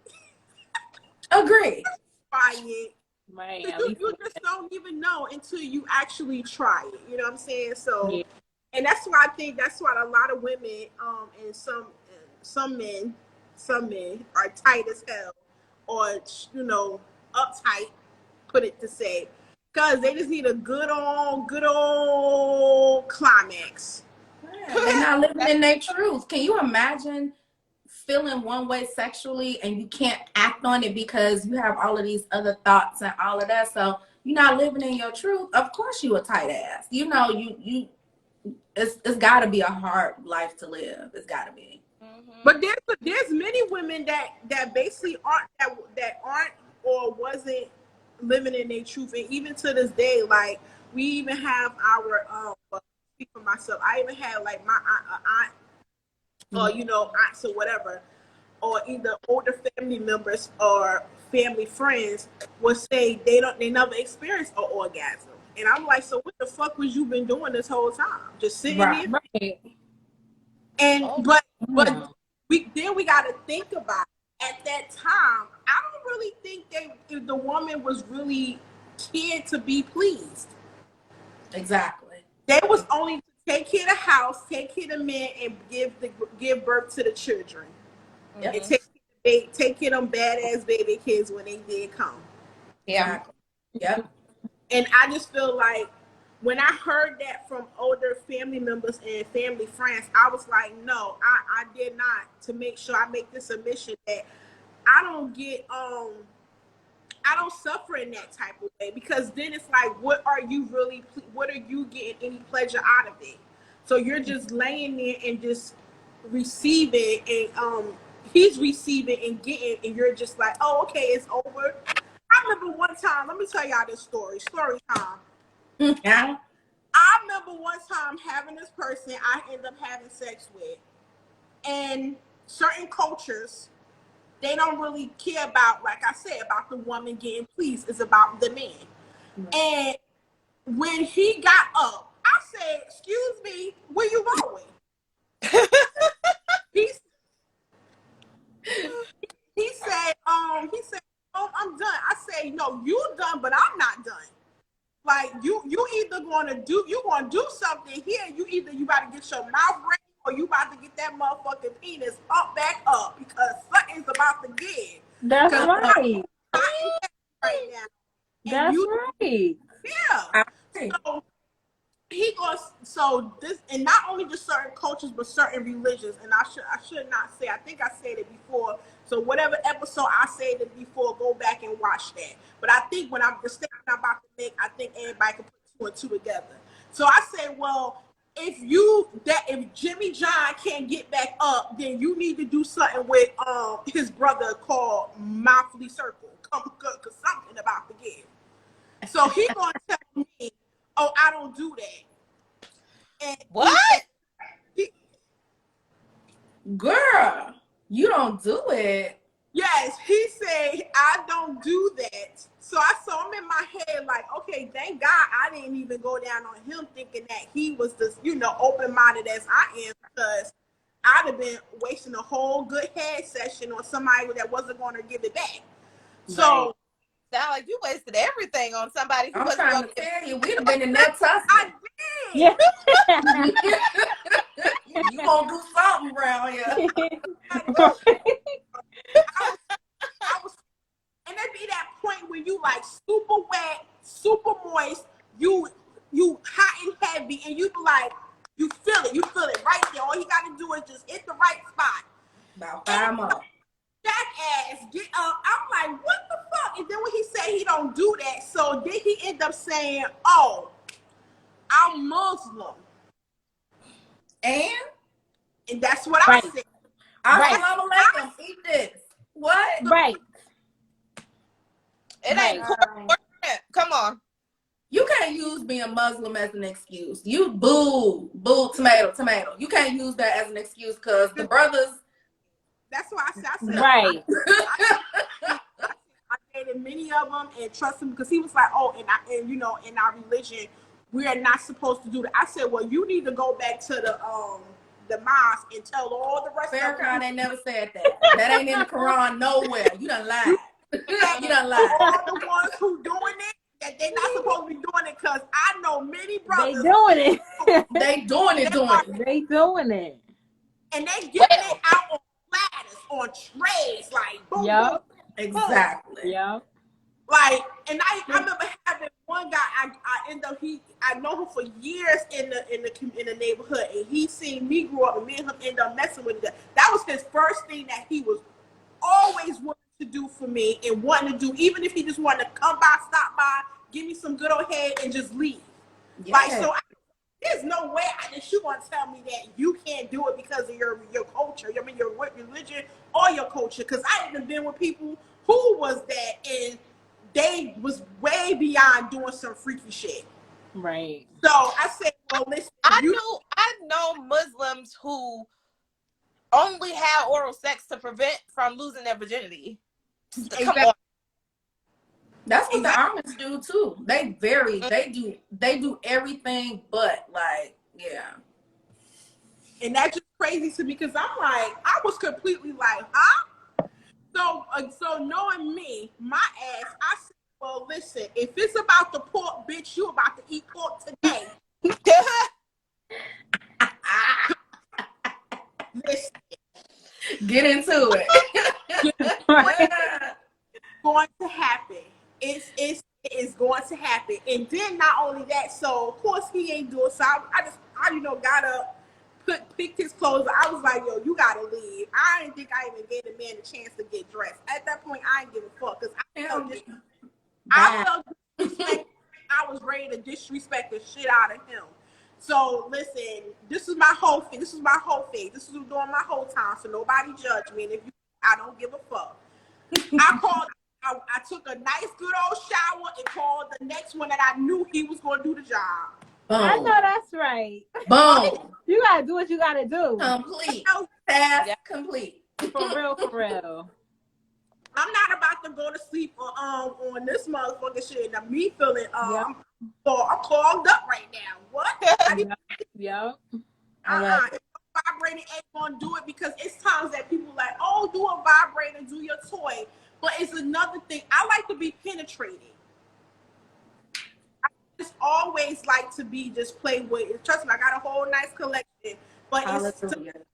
Agree. Try it. Right. You just don't even know until you actually try it. You know what I'm saying? So, Yeah. and that's why I think that's why a lot of women, and some men are tight as hell, or uptight. Put it to say, because they just need a good old climax. Yeah, they're not living in their truth. Can you imagine feeling one way sexually and you can't act on it because you have all of these other thoughts and all of that? So you're not living in your truth. Of course you a tight ass. You know, it's got to be a hard life to live. It's got to be. Mm-hmm. But there's many women that basically aren't or wasn't living in their truth, and even to this day, like we even have our well, speak for myself. I even have like my aunt or aunts or whatever, or either older family members or family friends will say they never experienced an orgasm, and I'm like, so what the fuck was you been doing this whole time? Just sitting there? Right. And but Yeah. we got to think about it. At that time, I don't really think the woman was really cared to be pleased. Exactly. They was only to take care of the house, take care of the men, and give birth to the children. Yep. And take care of them badass baby kids when they did come. Yeah. Exactly. Yep. And I just feel like when I heard that from older family members and family friends, I was like, no, I did not, to make sure I make this admission that I don't suffer in that type of way, because then it's like, what are you getting any pleasure out of it? So you're just laying there and just receiving, and he's receiving and getting, and you're just like, oh, okay, it's over. I remember one time, let me tell y'all this story time. Yeah. I remember one time having this person I ended up having sex with, and certain cultures, they don't really care about, like I said, about the woman getting pleased. It's about the man. Right. And when he got up, I said, excuse me, where you going? he said, oh, I'm done. I said, no, you done, but I'm not done. Like, you either gonna do something here. You about to get your mouth ready, or you about to get that motherfucking penis up back up, because something's about to give. That's right. Right now. That's right. Yeah. So he goes. So this, and not only just certain cultures, but certain religions. And I should not say. I think I said it before. So whatever episode I said it before, go back and watch that. But I think when the statement I'm about to make, I think everybody can put two and two together. So I say, well, if Jimmy John can't get back up, then you need to do something with his brother called Monthly Circle. Cause something about to give. So he gonna tell me, oh, I don't do that. And What? Girl, you don't do it. Yes, he said, I don't do that. So I'm in my head like, okay, thank God I didn't even go down on him thinking that he was this, open-minded as I am, because I'd have been wasting a whole good head session on somebody that wasn't going to give it back. So sound like you wasted everything on somebody who I'm wasn't trying going to tell you, we'd have been in that tussle. I did. Yeah. You gonna do something around here. I was, and there be that point where you like super wet, super moist, you hot and heavy, and you be like, you feel it right there. All you gotta do is just hit the right spot. About 5 months. Jackass, get up. I'm like, what the fuck and then when he said he don't do that, so then he end up saying, "Oh, I'm Muslim," and that's what I said. Assalamu alaikum, eat this. What? Right. It ain't cool. Come on. You can't use being Muslim as an excuse. You boo, tomato. You can't use that as an excuse because the brothers. That's why I said Right. I dated many of them and trust him because he was like, "Oh, and you know, in our religion, we are not supposed to do that." I said, "Well, you need to go back to the mosque and tell all the rest of them." Farrakhan ain't never said that. That ain't in the Quran nowhere. You done lied. You done lied. All the ones who doing it, that they're not supposed to be doing it because I know many brothers. They doing it. They doing it. They doing it. And they giving it out on platters, on trays, like boom, boom. Exactly. Yep. Like, and I remember having one guy. I know him for years in the neighborhood, and he seen me grow up, and me and him end up messing with it. That was his first thing that he was always wanting to do for me and wanting to do, even if he just wanted to come by, stop by, give me some good old head, and just leave. Yeah. Like, so there's no way that you want to tell me that you can't do it because of your culture. I mean, your religion or your culture. Because I even been with people who was that, and they was way beyond doing some freaky shit. Right. So I said, well, listen. I know Muslims who only have oral sex to prevent from losing their virginity. Exactly. Come on. That's what the Amish do too. They do everything but, like, yeah. And that's just crazy to me because I'm like, I was completely like, huh? So knowing me, my ass, I said, well, listen, if it's about the pork, bitch, you about to eat pork today. Listen. Get into it. Going to happen. It's going to happen. And then not only that, so of course he ain't doing so I got up, picked his clothes. I was like, yo, you gotta leave. I didn't think I even gave the man a chance to get dressed. At that point, I didn't give a fuck because I felt disrespect. I was ready to disrespect the shit out of him. So listen, this is my whole thing. This is my whole thing. This is during my whole time. So nobody judge me. And if you, I don't give a fuck. I took a nice, good old shower and called the next one that I knew he was going to do the job. Boom. I know that's right. Boom. You gotta do what you gotta do. Complete. Task complete. For real. I'm not about to go to sleep on this motherfucking shit. Now me feeling I'm clogged up right now. What? Yep. Vibrator ain't gonna do it because it's times that people like, oh, do a vibrator, do your toy. But it's another thing. I like to be penetrated. I just always like to be just played with. Trust me, I got a whole nice collection. But it's still different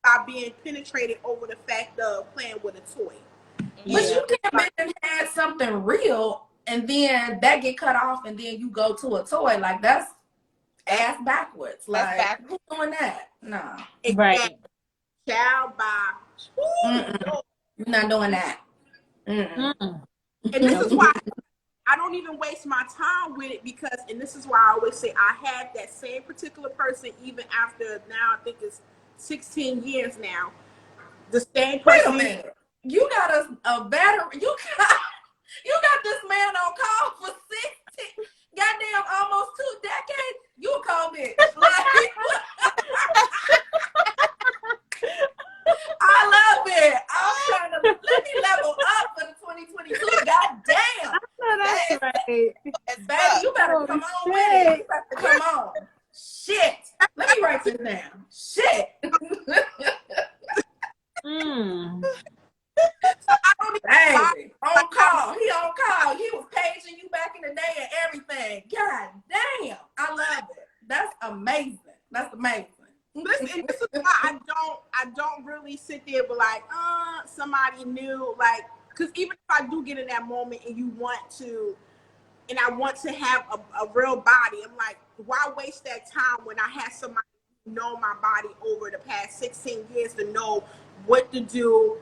by being penetrated over the fact of playing with a toy. But you can't have had something real and then that get cut off and then you go to a toy. Like, that's ass backwards. Like, who's doing that? No. Right. Child by. You're not doing that. And this is why I don't even waste my time with it because, and this is why I always say I have that same particular person even after now I think it's 16 years now. The same person. Wait a minute. You got a veteran. You got this man on call for 60, goddamn, almost 2 decades. You a cold bitch. Like, I love it. I'm trying to let me level up for the 2022. God damn. That's right. Baby, you better come on with it. You better come on. Shit. Let me write this down. Shit. Baby, on call. He on call. He was paging you back in the day and everything. God damn. I love it. That's amazing. That's amazing. Listen, and this is why I don't really sit there but like, somebody new, like, because even if I do get in that moment and you want to, and I want to have a real body, I'm like, why waste that time when I had somebody know my body over the past 16 years to know what to do,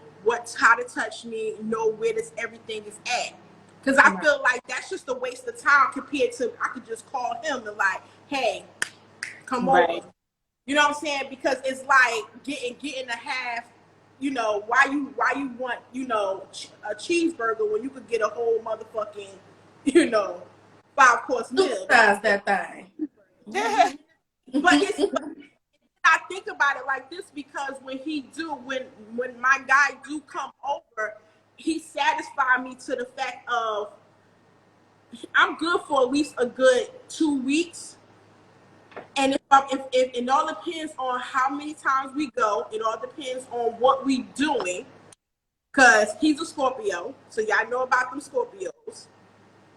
how to touch me, know where everything is at. Because I feel like that's just a waste of time compared to I could just call him and like, hey, come over. You know what I'm saying? Because it's like getting to have, you know, why you want, you know, a cheeseburger when you could get a whole motherfucking, you know, 5-course meal. That's that thing. But it's I think about it like this because when my guy do come over, he satisfied me to the fact of I'm good for at least a good 2 weeks. And if it all depends on how many times we go, it all depends on what we doing. Cause he's a Scorpio, so y'all know about them Scorpios.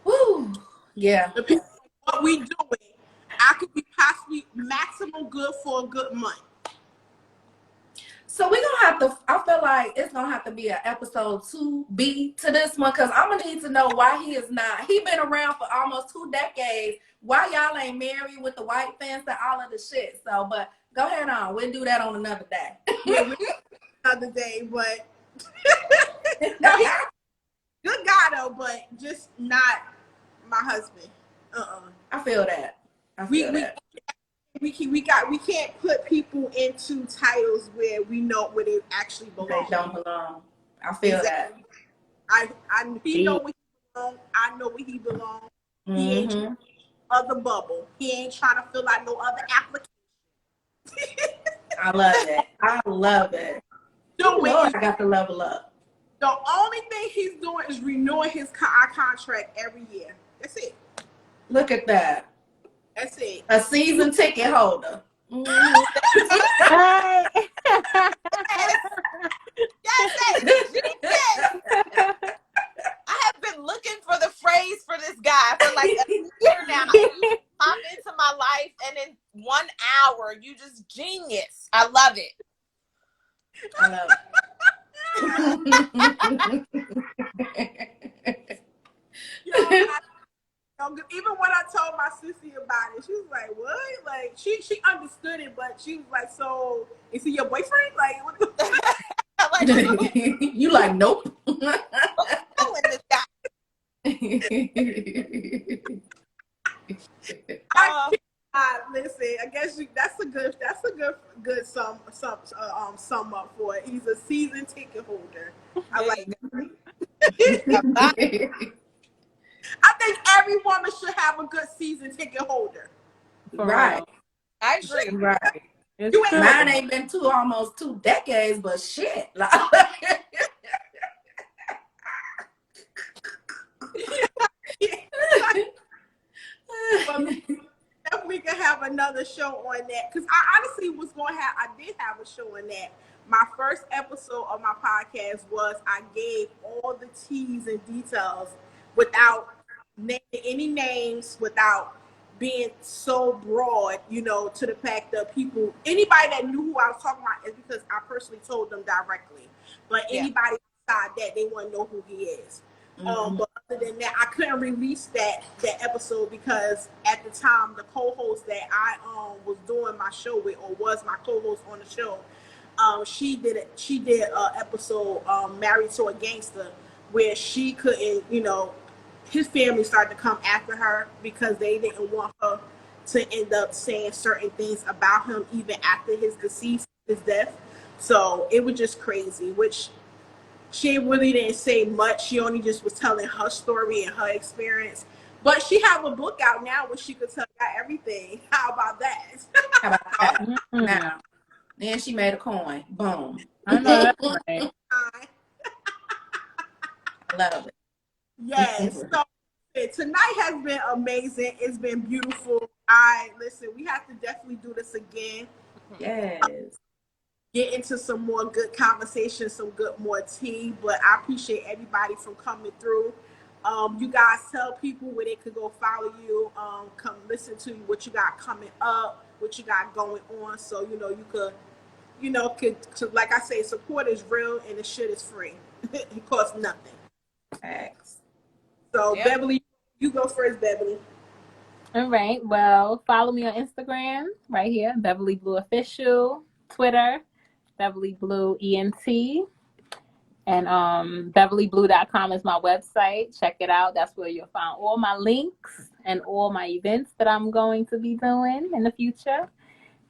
Woo. Yeah. Depending on what we doing, I could be possibly maximum good for a good month. So we're gonna have to, I feel like it's gonna have to be an episode 2B to this one, because I'm gonna need to know why he is not. He been around for almost 2 decades. Why y'all ain't married with the white fence and all of the shit? So, but go ahead on. We'll do that on another day. Another day, but no, he's a good guy though, but just not my husband. I feel that. We can't put people into titles where we know where they actually belong. They don't belong. I feel that. He know where he belong. I know where he belong. He ain't trying to other bubble. He ain't trying to fill out no other application. I love it. I love it. I got to level up. The only thing he's doing is renewing his contract every year. That's it. Look at that. That's it. A season ticket holder. Yes, I have been looking for the phrase for this guy for like a year now. You pop into my life, and in 1 hour, you just genius. I love it. I love it. Even when I told my sissy about it, she was like, "What?" Like she understood it, but she was like, "So is he your boyfriend?" Like, what the like, you like, nope. This guy. Listen, I guess that's a good sum up for it. He's a season ticket holder. I like it. I think every woman should have a good season ticket holder. Right. I agree. Right. Mine ain't been almost 2 decades, but shit. We can have another show on that, because I honestly I did have a show on that. My first episode of my podcast was I gave all the T's and details without naming any names, without being so broad, you know, to the fact that anybody that knew who I was talking about is because I personally told them directly. But anybody outside that, they want to know who he is. But other than that, I couldn't release that episode because at the time the co-host that I was doing my show with, or was my co-host on the show, she did a episode Married to a Gangster, where she couldn't, you know, his family started to come after her because they didn't want her to end up saying certain things about him even after his death. So it was just crazy, which she really didn't say much. She only just was telling her story and her experience. But she have a book out now where she could tell you everything. How about that? How about that? Now, then she made a coin. Boom. I know that's right. I love it. Yes. So tonight has been amazing. It's been beautiful. Listen, we have to definitely do this again. Yes. Get into some more good conversation, some more tea. But I appreciate everybody from coming through. You guys tell people where they could go follow you, come listen to what you got coming up, what you got going on. So, you could, like I say, support is real and the shit is free. It costs nothing. Thanks. So, Beverly, you go first, Beverly. All right. Well, follow me on Instagram right here, Beverly Blue Official, Twitter, Beverly Blue ENT, And BeverlyBlue.com is my website. Check it out. That's where you'll find all my links and all my events that I'm going to be doing in the future.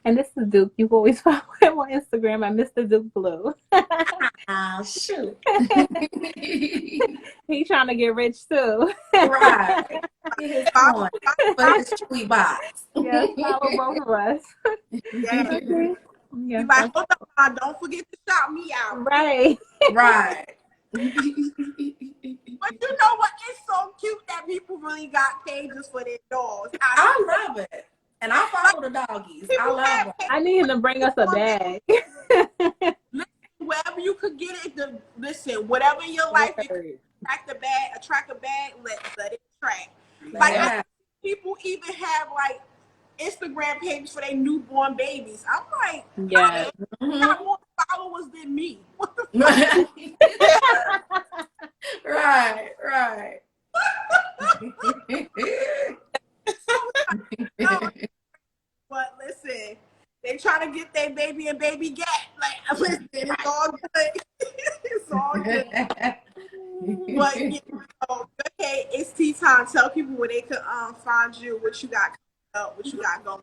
And this is Duke. You can always follow him on Instagram at Mr. Duke Blue. Oh, shoot. He's trying to get rich too. Right. Get his coin for his chewy box. Yes, follow both of us. Yeah. Okay. You Yes, like, hold on, don't forget to shout me out. right. Right. But you know what? It's so cute that people really got pages for their dogs. I love it. And I follow the doggies. I love it. I need him to bring us a bag. Wherever you could get it, listen, whatever in your life, you can attract a bag, let it track. Like, people even have like Instagram pages for their newborn babies. I'm like, yeah, you got more followers than me. What the Right, right. But listen, they trying to get their baby and baby get. Like, listen, it's all good. It's all good. But you know, okay, it's tea time. Tell people where they could find you, what you got going on.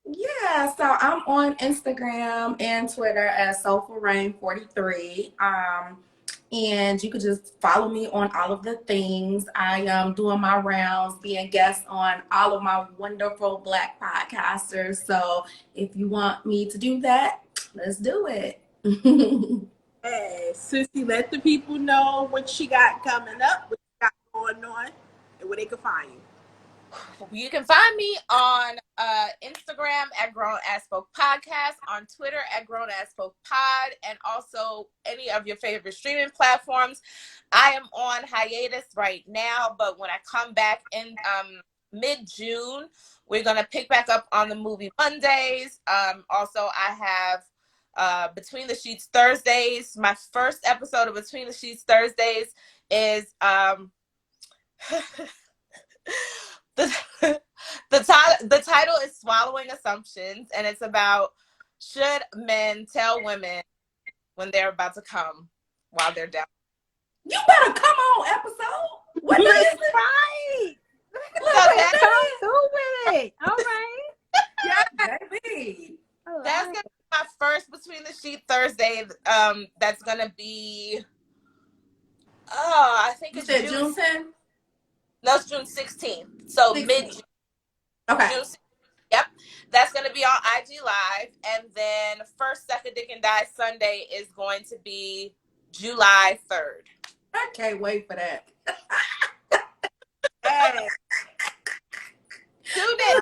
Yeah, so I'm on Instagram and Twitter as SoulfulRain43. And you could just follow me on all of the things. I am doing my rounds, being guest on all of my wonderful Black podcasters. So if you want me to do that, let's do it. Hey, Sissy, let the people know what she got coming up, what you got going on, and where they can find you. You can find me on Instagram at Grown As Folk Podcast, on Twitter at Grown As Folk Pod, and also any of your favorite streaming platforms. I am on hiatus right now, but when I come back in mid-June, we're going to pick back up on the movie Mondays. Also, I have Between the Sheets Thursdays. My first episode of Between the Sheets Thursdays is the title is Swallowing Assumptions, and it's about should men tell women when they're about to come while they're down. You better come on, episode. What is it? Right. So that's with it. All right. Yeah, baby. That's gonna be my first Between the Sheets Thursday. That's gonna be I think it's June 10th? No, it's June 16th. So 16th. mid-June. Okay. June 16th. Yep. That's going to be on IG Live. And then first Suck a Dick and Die Sunday is going to be July 3rd. I can't wait for that. Hey. Tune in.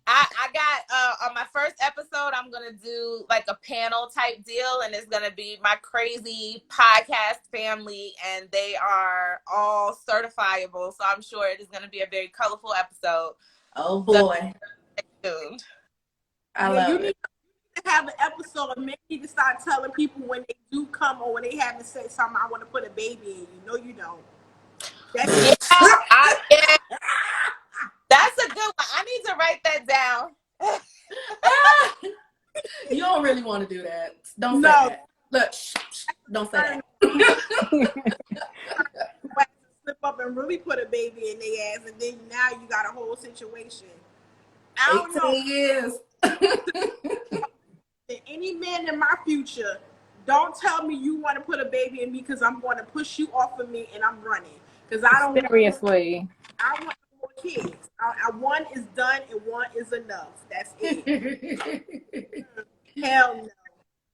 I got on my first episode, I'm gonna do like a panel type deal, and it's gonna be my crazy podcast family, and they are all certifiable. So I'm sure it is gonna be a very colorful episode. Oh boy, so, tuned. I love you it. need to have an episode, and maybe need to start telling people when they do come or when they haven't said something. I want to put a baby in you. No, you don't. That's That's a good one. I need to write that down. You don't really want to do that. Don't say that. Look, don't say that. Slip up and really put a baby in their ass, and then now you got a whole situation. I don't know. 18 years. Any man in my future, don't tell me you want to put a baby in me because I'm going to push you off of me and I'm running. Because I don't seriously. I want more kids. One is done and one is enough. That's it. Hell no.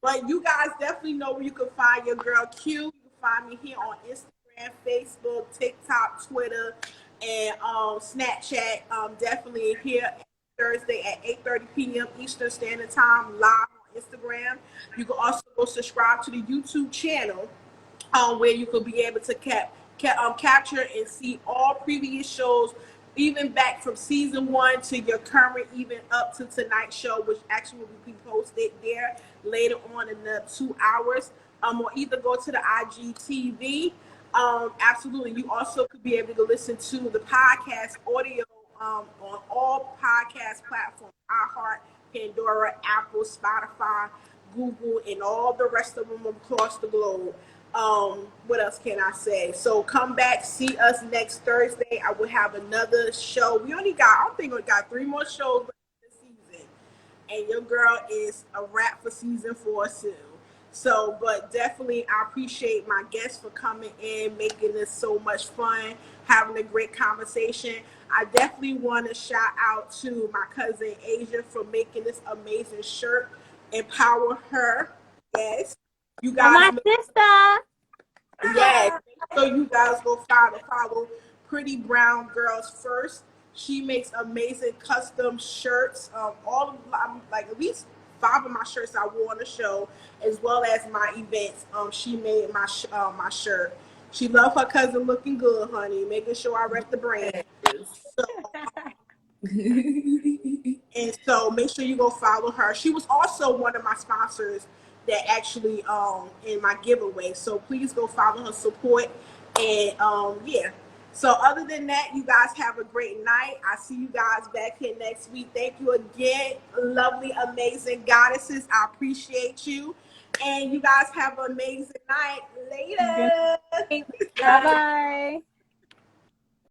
But you guys definitely know where you can find your girl Q. You can find me here on Instagram, Facebook, TikTok, Twitter, and Snapchat. Definitely here Thursday at 8:30 p.m. Eastern Standard Time, live on Instagram. You can also go subscribe to the YouTube channel, where you could be able to capture and see all previous shows, even back from season 1 to your current, even up to tonight's show, which actually will be posted there later on in the 2 hours. Or either go to the IGTV. Absolutely. You also could be able to listen to the podcast audio on all podcast platforms: iHeart, Pandora, Apple, Spotify, Google, and all the rest of them across the globe. What else can I say? So come back, see us next Thursday. I will have another show. I don't think we got 3 more shows this season. And your girl is a wrap for season 4 soon. So, but definitely I appreciate my guests for coming in, making this so much fun, having a great conversation. I definitely want to shout out to my cousin Asia for making this amazing shirt. Empower her. Yes. You Oh, my guys sister. Yes. So you guys go follow Pretty Brown Girls first. She makes amazing custom shirts. All of like at least 5 of my shirts I wore on the show, as well as my events. She made my shirt. She love her cousin looking good, honey, making sure I rep the brand. So, and so make sure you go follow her. She was also one of my sponsors that actually in my giveaway. So please go follow her, support, and yeah. So other than that, you guys have a great night. I see you guys back here next week. Thank you again, lovely, amazing goddesses. I appreciate you. And you guys have an amazing night. Later. Bye bye.